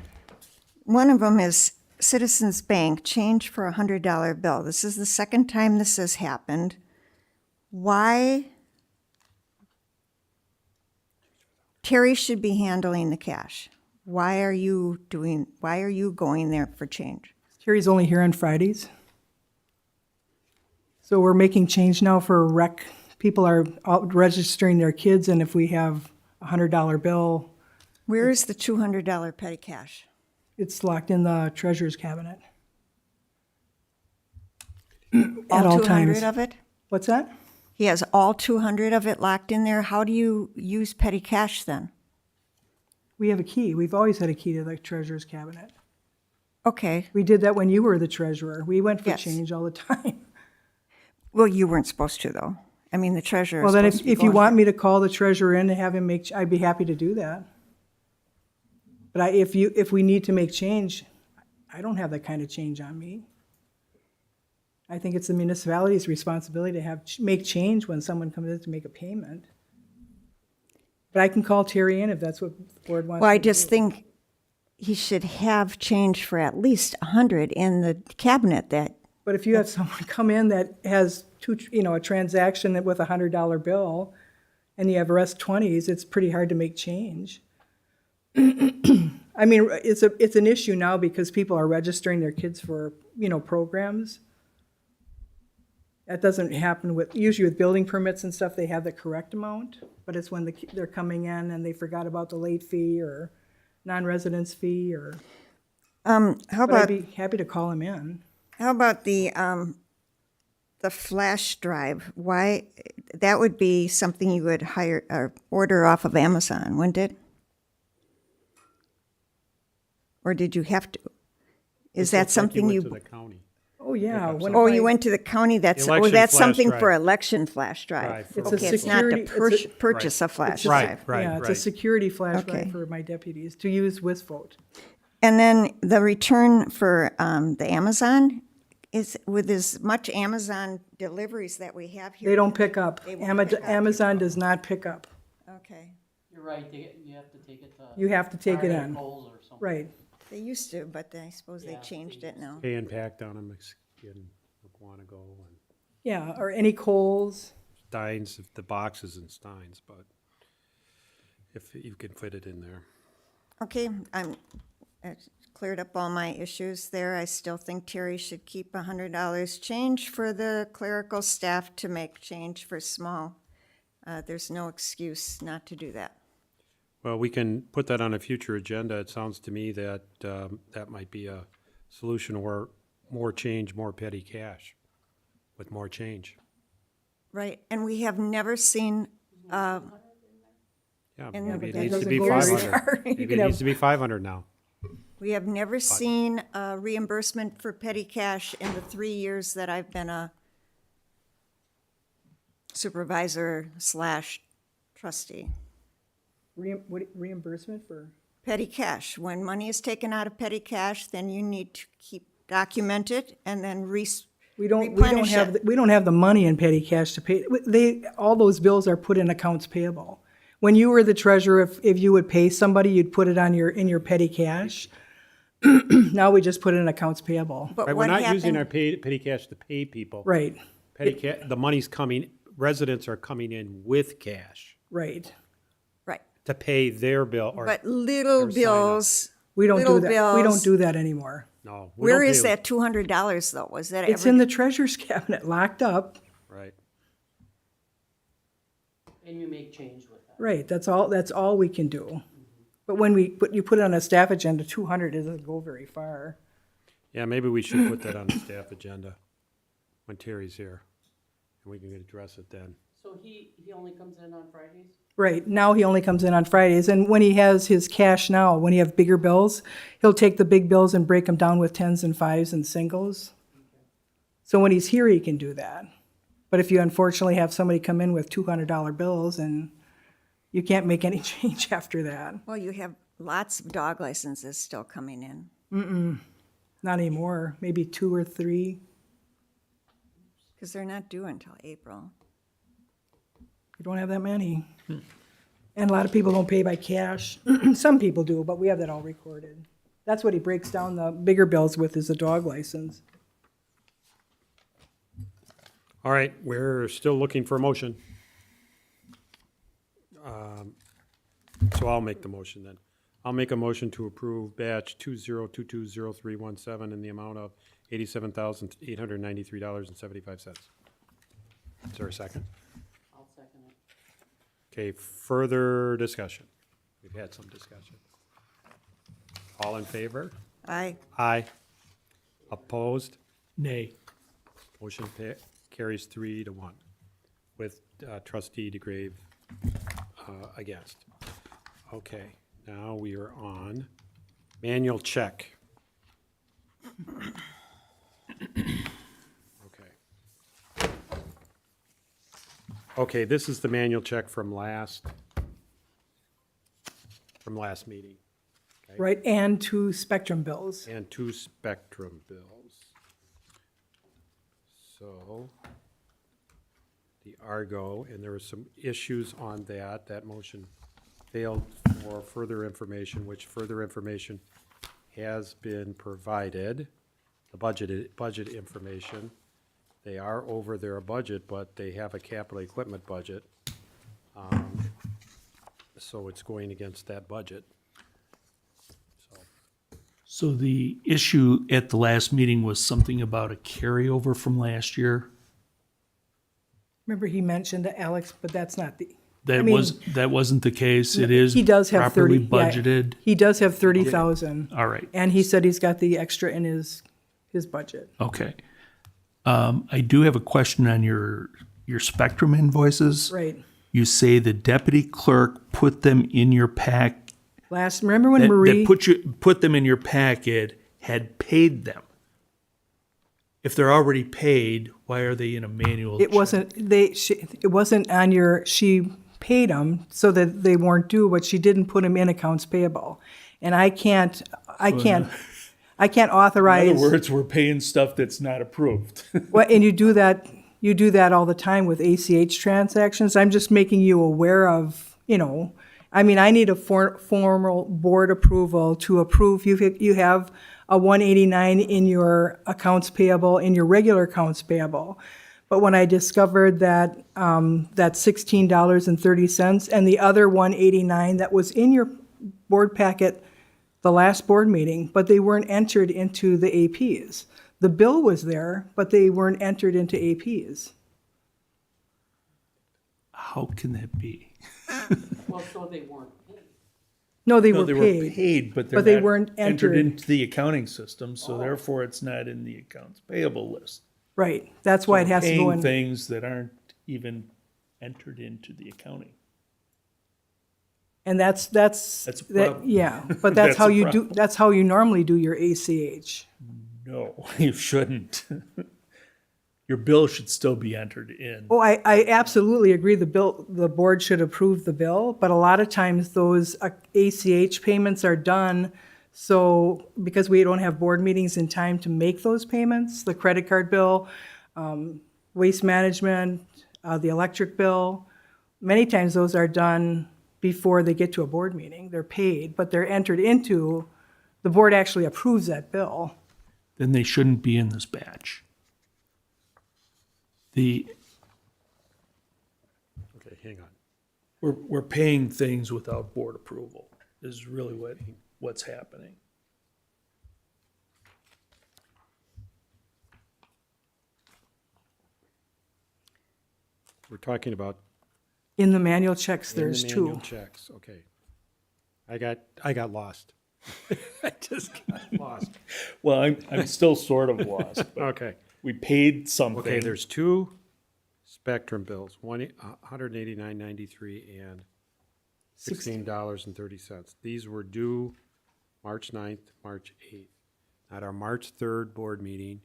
of them is Citizens Bank, change for a $100 bill. This is the second time this has happened. Why? Terry should be handling the cash. why are you going there for change? Terry's only here on Fridays. So we're making change now for rec. People are out registering their kids, and if we have a $100 bill, Where is the $200 petty cash? it's locked in the treasurer's cabinet. All At all 200 times. of it? What's that? He has all 200 of it locked in there. How do you use petty cash then? We have a key. We've always had a key to the treasurer's cabinet. Okay. We did that when you were the treasurer. We went for Yes. change all the time. Well, you weren't supposed to, though. I mean, the treasurer Well, is then supposed to be if you going want there. me to call the treasurer in and have him make, I'd be happy to do that. But if we need to make change, I don't have that kind of change on me. I think it's the municipality's responsibility to make change when someone comes in to make a payment. But I can call Terry in if that's what the board wants. Well, I me to just do. think he should have change for at least 100 in the cabinet that, But if you have someone come in that has a transaction with a $100 bill, and you have rest 20s, it's pretty hard to make change. I mean, it's an issue now because people are registering their kids for, programs. That doesn't happen usually with building permits and stuff, they have the correct amount, but it's when they're coming in and they forgot about the late fee or non-residence fee how but I'd about, be happy to call them in. how about the flash drive? Why, that would be something you would hire, or order off of Amazon, wouldn't it? Or did you have to? Is that something Went you? to the county. Oh, yeah. Oh, you went to the county, Election that's flash something drive. for election flash drive. Right, for It's a Okay, it's not to security- purchase a flash Right, drive. right, Yeah, it's a right. security flash drive Okay. for my deputies to use with vote. And then the return for the Amazon is with as much Amazon deliveries that we have here. They don't pick up. They won't pick up. Amazon does not pick up. Okay. You're right, you have to take it to. You have to take it in. Kohl's or something. Right. They used to, but I suppose they Yeah, changed they it now. Pay and pack down in Mexican, Guanago, and Yeah, or any Kohl's. Steins, if the boxes and Steins, but if you can fit it in there. Okay, it's cleared up all my issues there. I still think Terry should keep $100 change for the clerical staff to make change for small. There's no excuse not to do that. Well, we can put that on a future agenda. It sounds to me that that might be a solution, or more change, more petty cash with more change. Right, and we have never seen, Yeah, And maybe but it that needs to doesn't be go very 500. far. You Maybe can it have- needs to be 500 now. we have never seen reimbursement for petty cash in the 3 years that I've been a supervisor / trustee. Reimbursement for? Petty cash, when money is taken out of petty cash, then you need to document it and then We don't replenish have, it. we don't have the money in petty cash to pay. All those bills are put in accounts payable. When you were the treasurer, if you would pay somebody, you'd put it on in your petty cash. Now we just put it in accounts payable. But Right, we're what not using our happened, petty cash to pay people. Right, The money's coming, residents are coming in with cash right. right, to pay their bill, or, but little Or sign up. bills, We don't do little that. We don't bills. do that anymore. no. we Where don't is pay- that $200 though? Was that It's ever? in the treasurer's cabinet, locked up. Right. And you make change with that. Right, that's all we can do. But when you put it on a staff agenda, 200 doesn't go very far. Yeah, maybe we should put that on the staff agenda when Terry's here, and we can address it then. So he only comes in on Fridays? Right, now he only comes in on Fridays, and when he has his cash now, when he have bigger bills, he'll take the big bills and break them down with tens and fives and singles. So when he's here, he can do that. But if you unfortunately have somebody come in with $200 bills, and you can't make any change after that. Well, you have lots of dog licenses still coming in, Not anymore, maybe 2 or 3. because they're not due until April. You don't have that many. And a lot of people don't pay by cash. Some people do, but we have that all recorded. That's what he breaks down the bigger bills with, is the dog license. All right, we're still looking for a motion. So I'll make the motion then. I'll make a motion to approve batch 20220317 in the amount of $87,893.75. Is there a second? I'll second it. Okay, further discussion. We've had some discussion. All in favor? Aye. Aye. Opposed? Nay. Motion carries 3-1 with trustee DeGrave against. Okay, now we are on manual check. Okay. Okay, this is the manual check from last meeting. Right, and 2 Spectrum bills. And 2 Spectrum bills. So, the Argo, and there were some issues on that. That motion failed for further information, which further information has been provided, the budget information. They are over their budget, but they have a capital equipment budget. So it's going against that budget. So the issue at the last meeting was something about a carryover from last year? Remember, he mentioned to Alex, but that's not the, That mean, wasn't the case. It is he does have 30. properly budgeted. He does have 30,000. All right, And he said he's got the extra in his budget. okay. I do have a question on your Spectrum invoices. Right. You say the deputy clerk put them in your pack. Remember when Marie? That put them in your packet had paid them. If they're already paid, why are they in a manual? It check? wasn't, it wasn't on she paid them so that they weren't due, but she didn't put them in accounts payable. And I can't In authorize. other words, we're paying stuff that's not approved. Well, and you do that all the time with ACH transactions. I'm just making you aware of, I need a formal board approval to approve. You have a 189 in your accounts payable, in your regular accounts payable. But when I discovered that, that $16.30 and the other 189 that was in your board packet the last board meeting, but they weren't entered into the APs. The bill was there, but they weren't entered into APs. How can that be? Well, so they weren't paid. No, they No, were they paid. were paid, but But they're they not weren't entered entered. into the accounting system, so therefore it's not in the accounts payable list. Right, that's why it So has to go paying in. things that aren't even entered into the accounting. And that's, That's a problem. yeah, but that's That's how a you do, problem. that's how you normally do your ACH. No, you shouldn't. Your bill should still be entered in. Oh, I absolutely agree, the board should approve the bill, but a lot of times those ACH payments are done because we don't have board meetings in time to make those payments, the credit card bill, waste management, the electric bill. Many times those are done before they get to a board meeting. They're paid, but they're entered into, the board actually approves that bill. Then they shouldn't be in this batch. Okay, hang on. We're paying things without board approval is really what's happening. We're talking about In the manual checks, in the there's manual two. checks, okay. I got lost. I just got lost. Well, I'm still sort of lost, but Okay. we paid something. Okay, there's 2 Spectrum bills, $189.93 and $16.30. These were due March 9th, March 8th. At our March 3rd board meeting,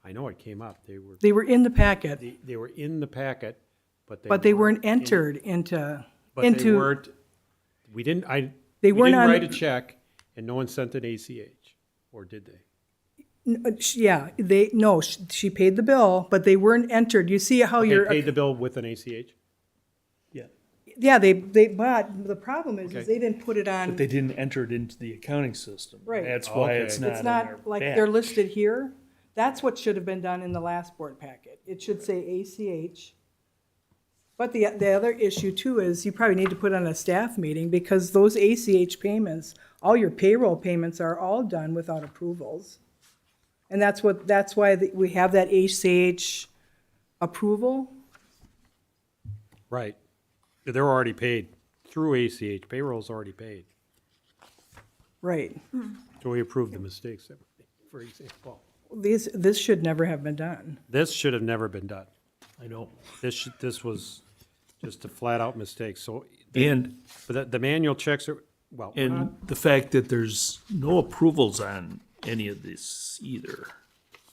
I know it came up, they were In the packet, they were in the packet, but but they weren't in- entered into, But they weren't, we didn't weren't on- write a check and no one sent an ACH, or did they? yeah, she paid the bill, but they weren't entered. You see how They you're, paid the bill with an ACH? Yeah, yeah, but the problem is Okay. they didn't put it on, but they didn't enter it into the accounting system. Right. That's why Okay. it's not it's in our not like they're batch. listed here. That's what should have been done in the last board packet. It should say ACH. But the other issue too is you probably need to put on a staff meeting because those ACH payments, all your payroll payments are all done without approvals. And that's why we have that ACH approval. Right. They're already paid through ACH. Payroll's already paid. Right. So we approved the mistakes, for example. This should never have been done. This should have never been done. I know. This was just a flat-out mistake. So, And, but the manual checks are, well, and the fact that there's no approvals on any of this either,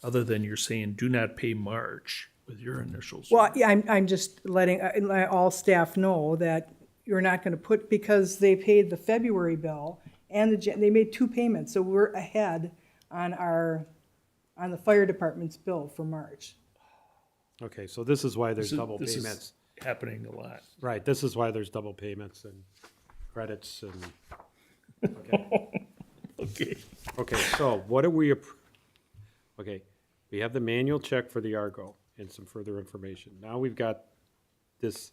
other than you're saying, do not pay March with your initials. Well, yeah, I'm just letting all staff know that you're not gonna put, because they paid the February bill and they made 2 payments, so we're ahead on on the fire department's bill for March. okay, so this is why there's This is- double this is payments. happening a lot. Right, this is why there's double payments and credits and, okay. Okay. Okay, so what do we, okay, we have the manual check for the Argo and some further information. Now we've got this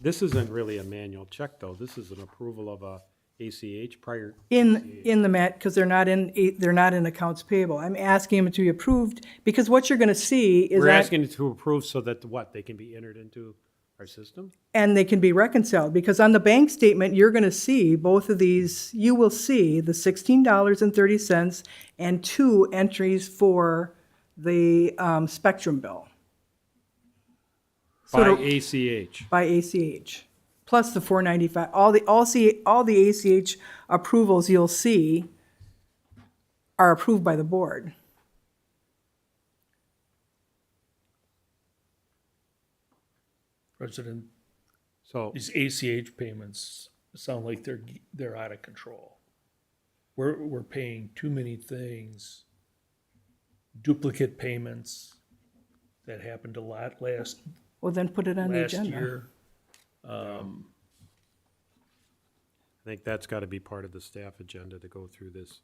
isn't really a manual check, though. This is an approval of a ACH prior. In the because they're not in accounts payable. I'm asking them to be approved, because what you're gonna see is We're that, asking it to approve so that what, they can be entered into our system? and they can be reconciled, because on the bank statement, you're gonna see both of these, you will see the $16.30 and 2 entries for the Spectrum bill. So By to- ACH. By ACH, plus the $4.95, all the ACH approvals you'll see are approved by the board. President, So, these ACH payments sound like they're out of control. We're paying too many things, duplicate payments that happened a lot last Well, then put it on the agenda. year. I think that's got to be part of the staff agenda to go through this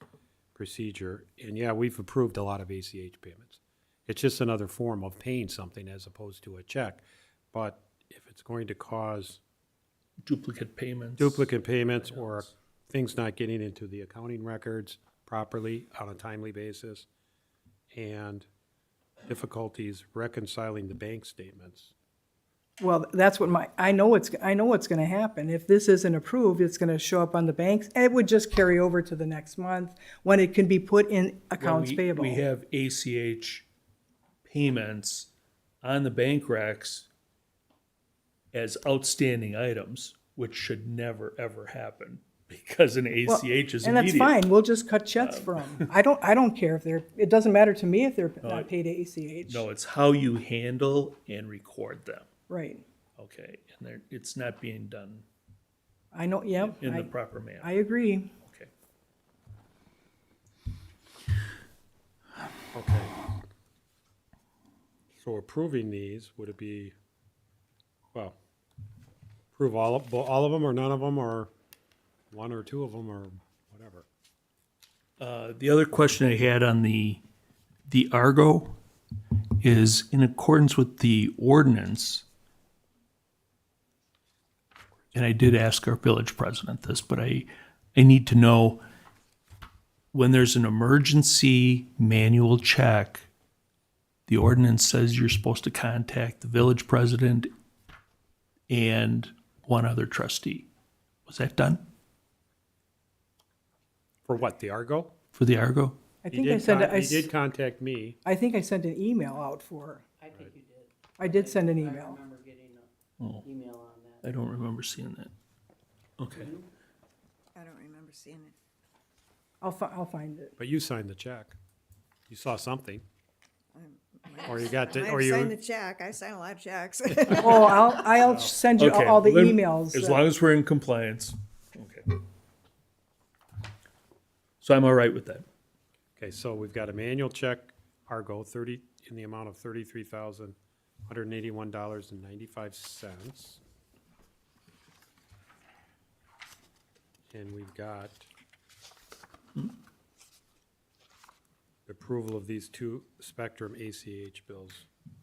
procedure. And yeah, we've approved a lot of ACH payments. It's just another form of paying something as opposed to a check. But if it's going to cause Duplicate payments. duplicate payments or things not getting into the accounting records properly on a timely basis, and difficulties reconciling the bank statements. Well, that's what I know what's gonna happen. If this isn't approved, it's gonna show up on the banks, and it would just carry over to the next month when it can be put in When accounts payable. We have ACH payments on the bank recs as outstanding items, which should never, ever happen, because an Well, ACH is and immediate. that's fine, we'll just cut checks for them. I don't care if it doesn't matter to me if they're not paid ACH. No, it's how you handle and record them, Right, okay? And it's not being done I know, yep, in the proper manner, I agree. okay? Okay. So approving these, would it be, well, approve all of them or none of them, or one or two of them, or whatever? The other question I had on the Argo is, in accordance with the ordinance, and I did ask our village president this, but I need to know, when there's an emergency manual check, the ordinance says you're supposed to contact the village president and one other trustee. Was that done For what, the Argo? for the Argo? I He think I did sent, he did contact me. I think I sent an email out for, I think you did. I did send an I email. remember getting Oh. an email on that. I don't remember seeing that. Okay. I don't remember seeing it. I'll find it. But you signed the check. You saw something. Or you got I to, might or have signed the you, check, I sign a lot of checks. Oh, I'll send you Okay, all the then, emails. As long as we're in compliance. Okay. So I'm all right with that. okay, so we've got a manual check, Argo, in the amount of $33,181.95. And we've got approval of these 2 Spectrum ACH bills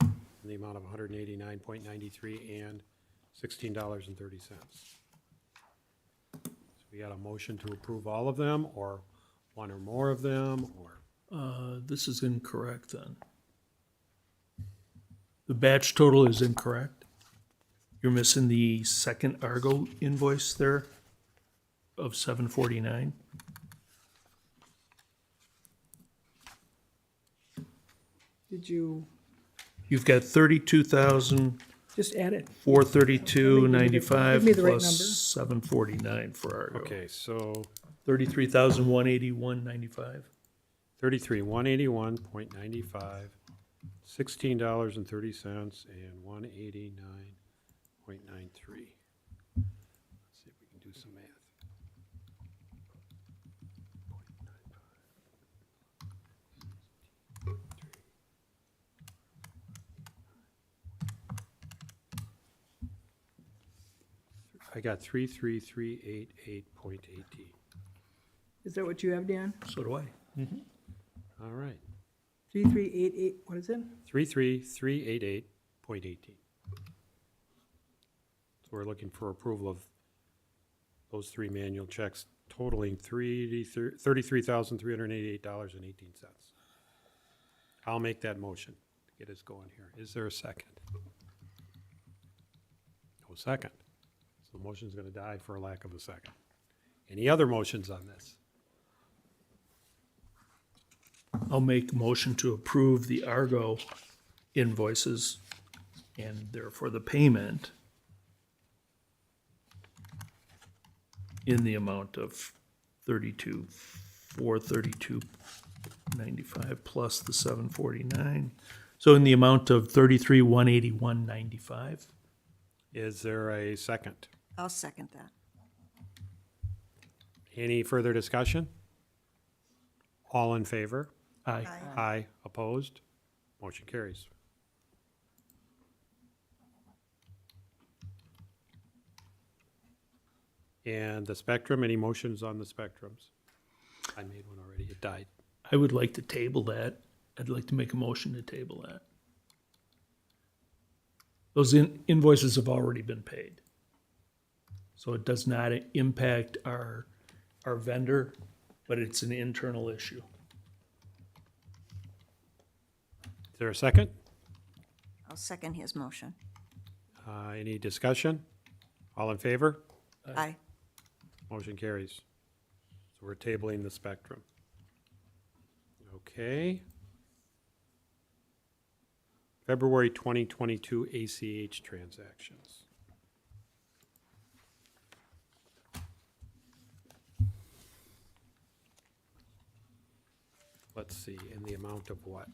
in the amount of $189.93 and $16.30. So we got a motion to approve all of them, or one or more of them, or? This is incorrect then. The batch total is incorrect. You're missing the second Argo invoice there of $749. Did you You've got 32,432.95 just add it? Give me the right plus number. 749 for Argo. Okay, so 33,181.95. 181.95, $16.30, and 189.93. Let's see if we can do some math. I got 33388.18. Is that what you have, Dan? So do I. All right, 3388, what is it? 33388.18. So we're looking for approval of those three manual checks totaling $33,388.18. I'll make that motion to get us going here. Is there a second? No second. So the motion's going to die for a lack of a second. Any other motions on this? I'll make a motion to approve the Argo invoices and therefore the payment in the amount of 432.95 plus the 749. So in the amount of 33,181.95. Is there a second? I'll second that. Any further discussion? All in favor? Aye. Aye. Opposed? Motion carries. And the spectrum, any motions on the spectrums? I made one already, it died. I would like to table that. I'd like to make a motion to table that. Those invoices have already been paid. So it does not impact our vendor, but it's an internal issue. Is there a second? I'll second his motion. Any discussion? All in favor? Aye. Motion carries. So we're tabling the spectrum. Okay. February 2022 ACH transactions. Let's see, in the amount of what? I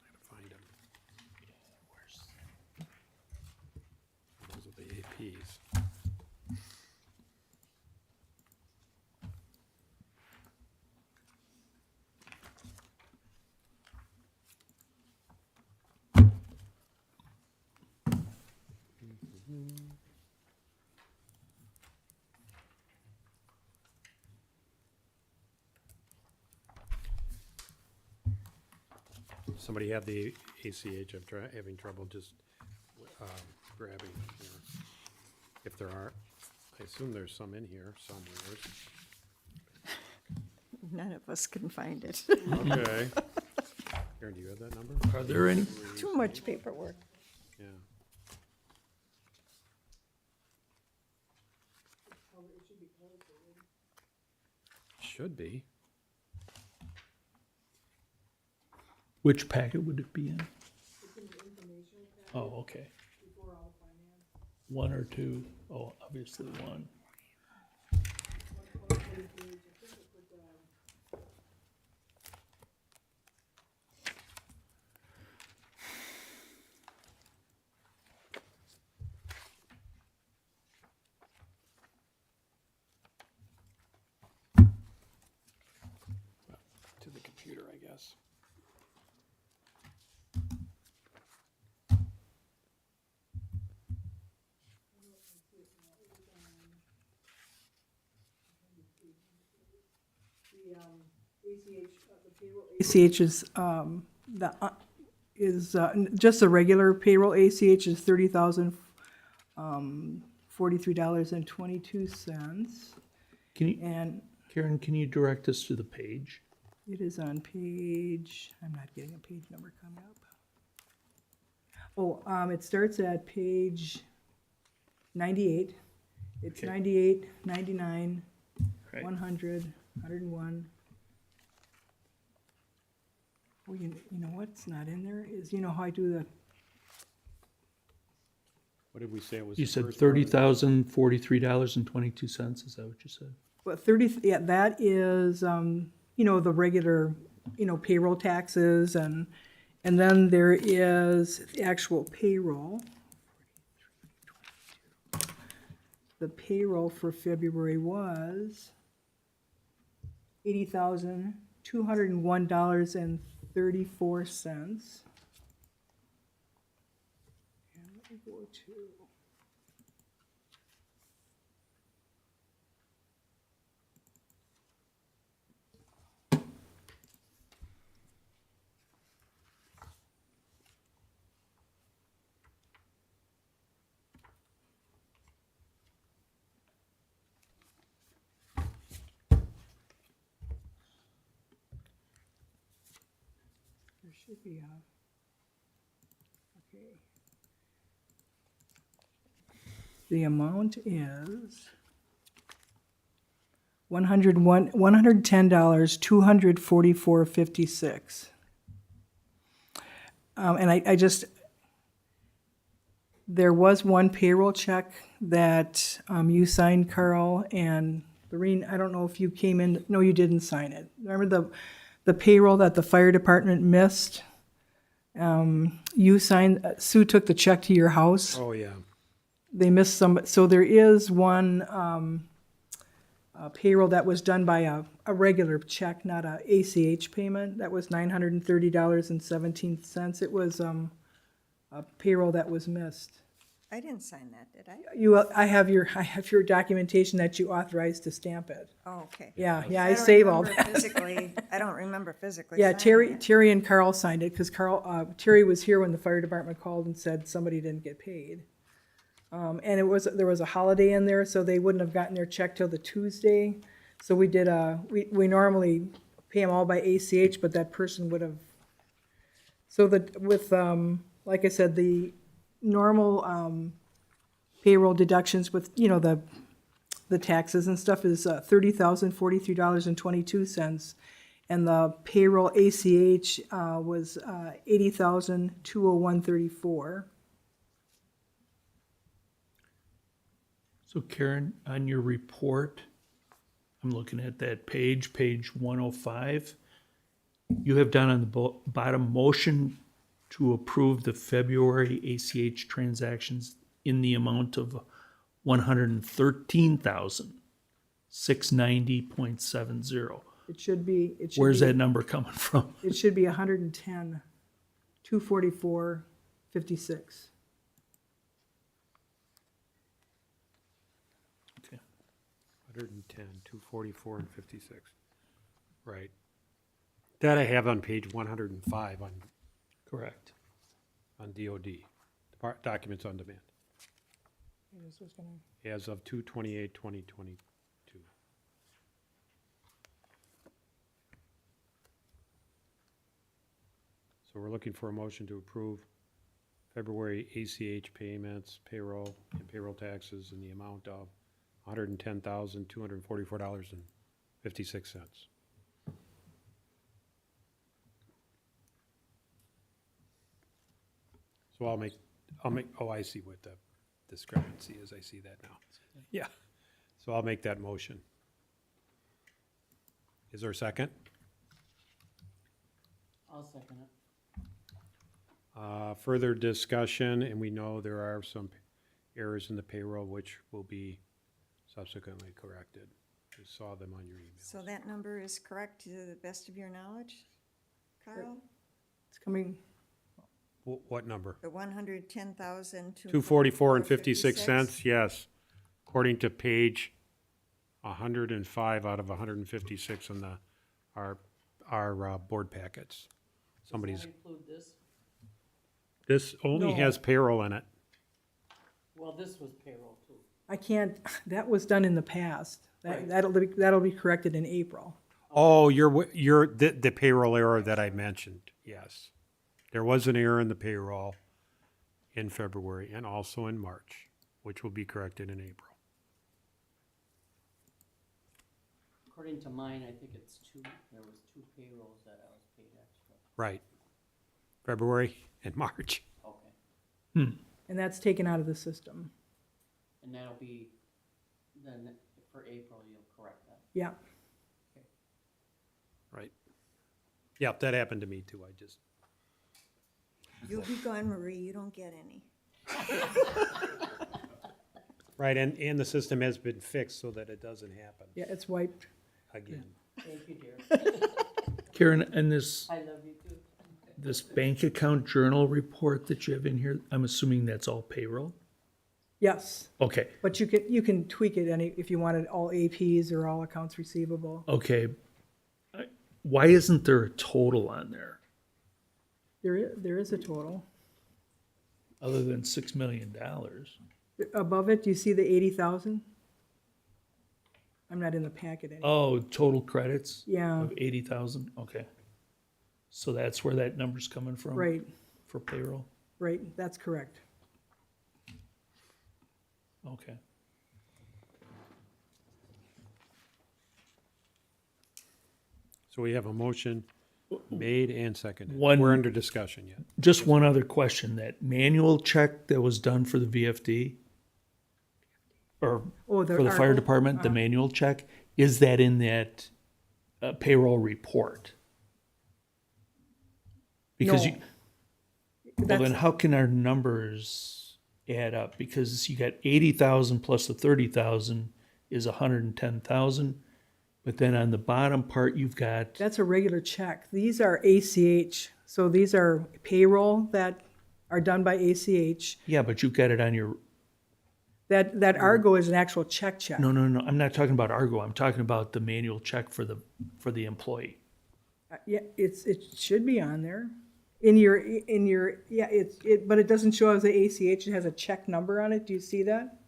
gotta find them. Those are the APs. Somebody have the ACH, I'm having trouble just grabbing it here. If there are, I assume there's some in here somewhere. None of us can find it. Okay. Karen, do you have that number? Are there any? Too much paperwork. Yeah. Should be. Which packet would it be in? Oh, okay. One or two? Oh, obviously one. To the computer, I guess. ACH is just the regular payroll ACH is $43.22. Can you, And Karen, can you direct us to the page? it is on page, I'm not getting a page number coming up. Oh, it starts at page 98. It's Okay. 98, 99, Right. 100, 101. Oh, you know what's not in there is, you know how I do the, What did we say it was? You the said first one? $30,043.22, is that what you said? well, 30, yeah, that is, you know, the regular, you know, payroll taxes and then there is the actual payroll. The payroll for February was $80,201.34. And let me go to. There should be a, okay. The amount is $110, $244.56. And I just, there was one payroll check that you signed, Carl, and Lorene, I don't know if you came in, no, you didn't sign it. Remember the payroll that the fire department missed? You signed, Sue took the check to your house. Oh, yeah. They missed some, so there is one payroll that was done by a regular check, not a ACH payment. That was $930.17. It was a payroll that was missed. I didn't sign that, did I? I have your documentation that you authorized to stamp it. Oh, okay. Yeah, I don't save all remember that. physically. I don't remember physically Yeah, signing it. Terry and Carl signed it, because Terry was here when the fire department called and said somebody didn't get paid. And there was a holiday in there, so they wouldn't have gotten their check till the Tuesday. So we did we normally pay them all by ACH, but that person would have. So like I said, the normal payroll deductions with, you know, the taxes and stuff is $30,043.22. And the payroll ACH was $80,201.34. So Karen, on your report, I'm looking at that page 105. You have down on the bottom, motion to approve the February ACH transactions in the amount of $113,690.70. It should be. Where's that number coming from? It should be 110, 244.56. Okay. 110, 244 and 56. Right. That I have on page 105 Correct. on DOD, Documents on Demand, as of 2/28/2022. So we're looking for a motion to approve February ACH payments, payroll, and payroll taxes in the amount of $110,244.56. So I'll make, oh, I see what the discrepancy is. I see that now. Yeah. So I'll make that motion. Is there a second? I'll second it. Further discussion, and we know there are some errors in the payroll which will be subsequently corrected. I saw them on your email. So that number is correct to the best of your knowledge, Carl? It's coming, What number? The 110,000. 244 and 56 cents, yes. According to page 105 out of 156 on our board packets. Somebody's, Include this? this only No. has payroll in it. Well, this was payroll too. I can't, that was done in the past. Right. That'll be corrected in April. Oh, the payroll error that I mentioned, yes. There was an error in the payroll in February and also in March, which will be corrected in April. According to mine, I think it's there was 2 payrolls that I was paid extra. Right. February and March. Okay. And that's taken out of the system. And that'll be, then for April, you'll correct that. Yeah. Right. Yep, that happened to me too. I just, You be gone, Marie, you don't get any. right, and the system has been fixed so that it doesn't happen Yeah, it's wiped. again. Thank you, dear. Karen, and this, I love you too. this bank account journal report that you have in here, I'm assuming that's all payroll? Yes, Okay, but you can tweak it if you wanted all APs or all accounts receivable. okay. Why isn't there a total on there, There is a total. other than $6 million? Above it, do you see the 80,000? I'm not in the packet anymore. Oh, total credits? Yeah. Of 80,000, okay. So that's where that number's coming from? Right, For payroll? right, that's correct. Okay. So we have a motion made and seconded. One- We're under discussion yet. Just one other question, that manual check that was done for the VFD? Or Oh, for the fire department, the manual check, is that in that payroll report? Because No. you, well, then That's, how can our numbers add up? Because you got 80,000 plus the 30,000 is 110,000. But then on the bottom part, you've got, that's a regular check. These are ACH, so these are payroll that are done by ACH. yeah, but you've got it on your, That Argo is an actual check. no, I'm not talking about Argo. I'm talking about the manual check for the employee. Yeah, it should be on there. Yeah, but it doesn't show as a ACH, it has a check number on it, do you see that?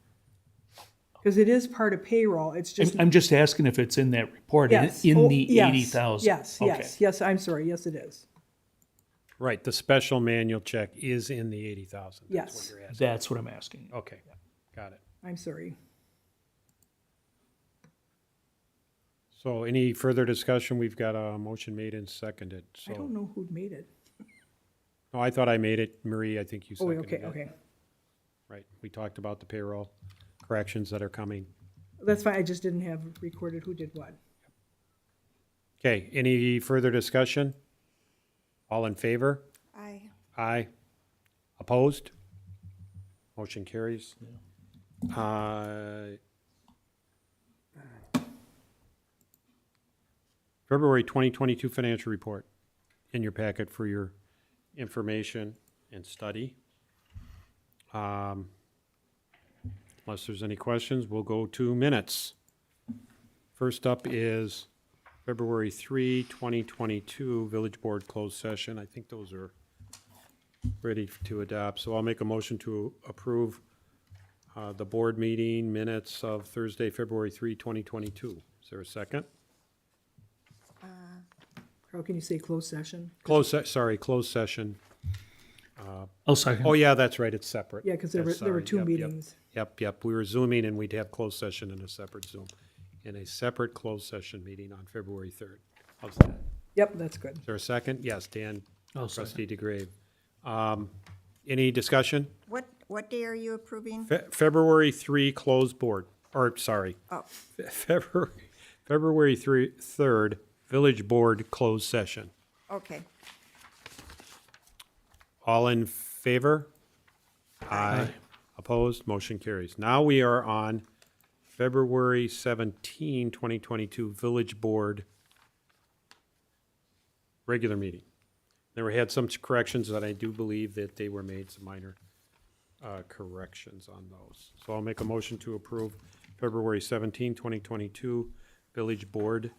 Because it is part of payroll, it's just, I'm just asking if it's in that report, yes. in Oh, the yes, 80,000. Yes, Okay. yes, I'm sorry, yes, it is. Right, the special manual check is in the 80,000. That's Yes. what you're asking. That's what I'm asking. Okay, got it. I'm sorry. So any further discussion? We've got a motion made and seconded, I don't so. know who made it. No, I thought I made it. Marie, I think you Oh, seconded it. okay. Right, we talked about the payroll corrections that are coming. That's fine, I just didn't have recorded who did what. Okay, any further discussion? All in favor? I, Aye. Opposed? Motion carries. February 2022 financial report in your packet for your information and study. Unless there's any questions, we'll go to minutes. First up is February 3, 2022, Village Board closed session. I think those are ready to adopt. So I'll make a motion to approve the board meeting minutes of Thursday, February 3, 2022. Is there a second? How can you say closed session? Closed session. I'll second. Oh, yeah, that's right, it's separate. Yeah, because there were Sorry, two yep, yep. meetings. Yep, we were Zooming and we'd have closed session in a separate Zoom, in a separate closed session meeting on February 3rd. How's that? Yep, that's good. Is there a second? Yes, Dan, I'll second. trustee DeGrave. Any discussion? what day are you approving? February 3 closed board, or sorry, Oh, February 3rd, village board closed session. okay. All in favor? Aye. Opposed? Motion carries. Now we are on February 17, 2022, village board regular meeting. There had some corrections that I do believe that they were made, some minor corrections on those. So I'll make a motion to approve February 17, 2022, village board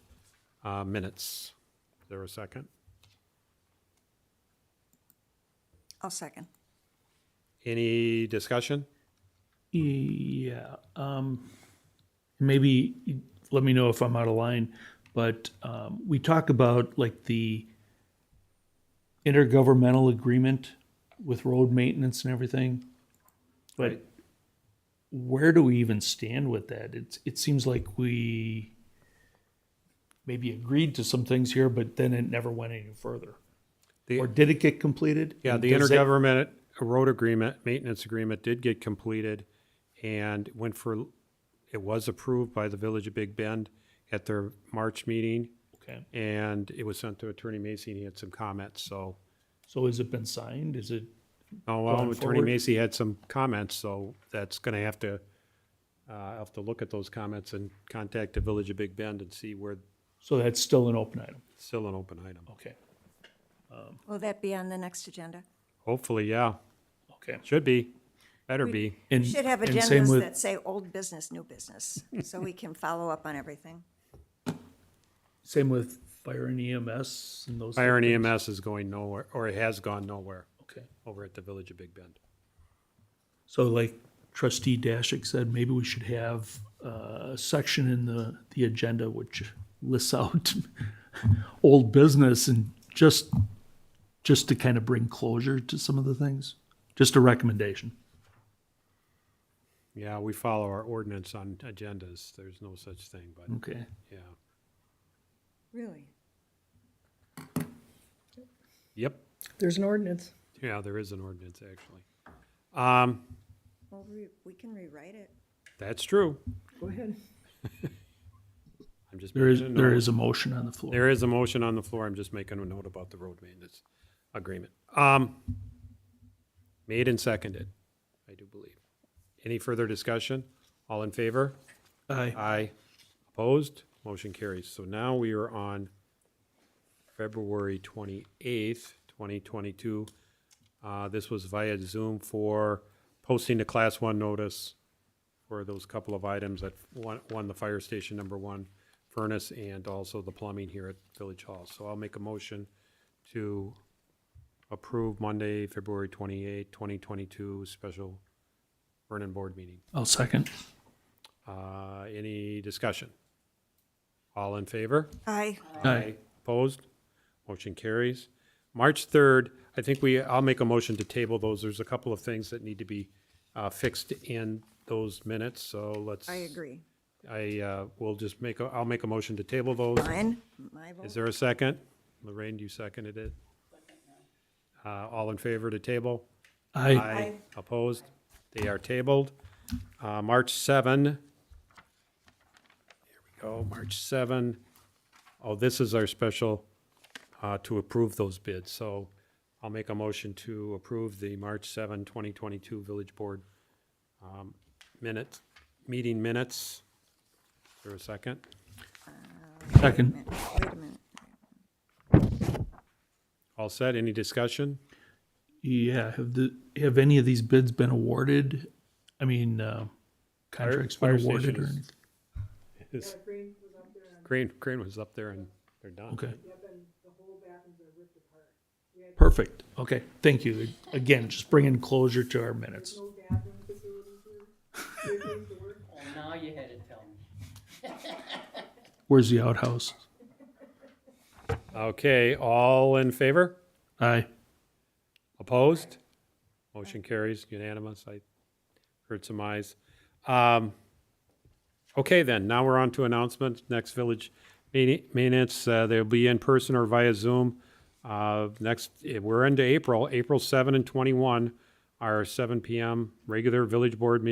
minutes. Is there a second? I'll second. Any discussion? Yeah, maybe, let me know if I'm out of line, but, we talk about like the intergovernmental agreement with road maintenance and everything. But where do we even stand with that? It seems like we maybe agreed to some things here, but then it never went any further. The- Or did it get completed? Yeah, And the does that- intergovernment road agreement, maintenance agreement did get completed and it was approved by the Village of Big Bend at their March meeting, Okay, and it was sent to Attorney Macy, and he had some comments, so. so has it been signed? Is it, Oh, well, Going Attorney forward? Macy had some comments, so that's gonna I'll have to look at those comments and contact the Village of Big Bend and see where, so that's still an open item? it's still an open item. Okay, Will that be on the next agenda? Hopefully, yeah, okay. should be, better be. And- We should have and same agendas with- that say old business, new business, so we can follow up on everything. Same with fire and EMS and those. Fire and things? EMS is going nowhere, or it has gone nowhere, Okay, over at the Village of Big Bend. so like trustee Dashik said, maybe we should have a section in the agenda which lists out old business and just to kind of bring closure to some of the things. Just a recommendation. Yeah, we follow our ordinance on agendas, there's no such thing, but, Okay. yeah. Really? Yep, There's an ordinance. yeah, there is an ordinance, actually. Well, we can rewrite it. That's true. Go ahead. I'm just There is, making a there note. is a motion on the floor. There is a motion on the floor, I'm just making a note about the road maintenance agreement. Made and seconded, I do believe. Any further discussion? All in favor? Aye. Aye. Opposed? Motion carries. So now we are on February 28th, 2022. This was via Zoom for posting the Class 1 notice for those couple of items that, one, the fire station #1 furnace, and also the plumbing here at Village Hall. So I'll make a motion to approve Monday, February 28th, 2022, special Vernon Board meeting. I'll second. Any discussion? All in favor? Aye. Aye. Opposed? Motion carries. March 3rd, I think I'll make a motion to table those. There's a couple of things that need to be fixed in those minutes, so let's. I agree. We'll just I'll make a motion to table those. Mine, my Is vote. there a second? Lorraine, you seconded it. All in favor to table? Aye. Opposed? They are tabled. March 7. Here we go, March 7. Oh, this is our special to approve those bids. So I'll make a motion to approve the March 7, 2022 Village Board meeting minutes. Is there a second? Second. Wait a minute. All set? Any discussion? Yeah, have any of these bids been awarded? I mean, contracts been fire awarded or stations. anything? Is- Crane was up there and they're done. Okay. Perfect. Okay, thank you. Again, just bringing closure to our minutes. Oh, now you had to tell me. Where's the outhouse? Okay, all in favor? Aye. Opposed? Motion carries unanimous. I heard some ayes. Okay, then, now we're on to announcements. Next village minutes, they'll be in person or via Zoom. We're into April 7 and 21 are 7 PM regular village board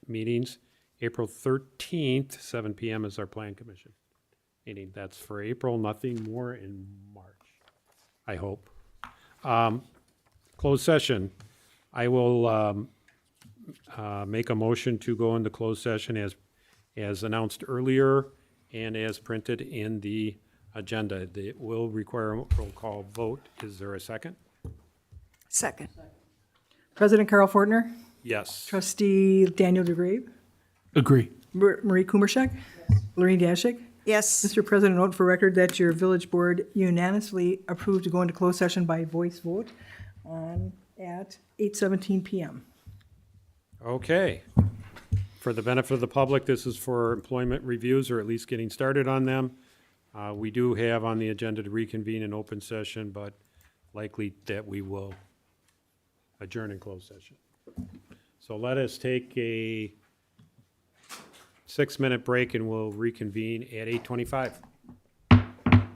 meetings. April 13th, 7 PM is our plan commission meeting. That's for April, nothing more in March, I hope. Closed session. I will make a motion to go into closed session as announced earlier and as printed in the agenda. It will require a roll call vote. Is there a second? Second. President Carl Fortner, Yes. trustee Daniel DeGrave, Agree. Marie Kumarshek, Lorraine Dashik. Yes. Mr. President, note for record that your village board unanimously approved to go into closed session by voice vote at 8:17 PM. Okay. For the benefit of the public, this is for employment reviews, or at least getting started on them. We do have on the agenda to reconvene in open session, but likely that we will adjourn in closed session. So let us take a 6-minute break, and we'll reconvene at 8:25.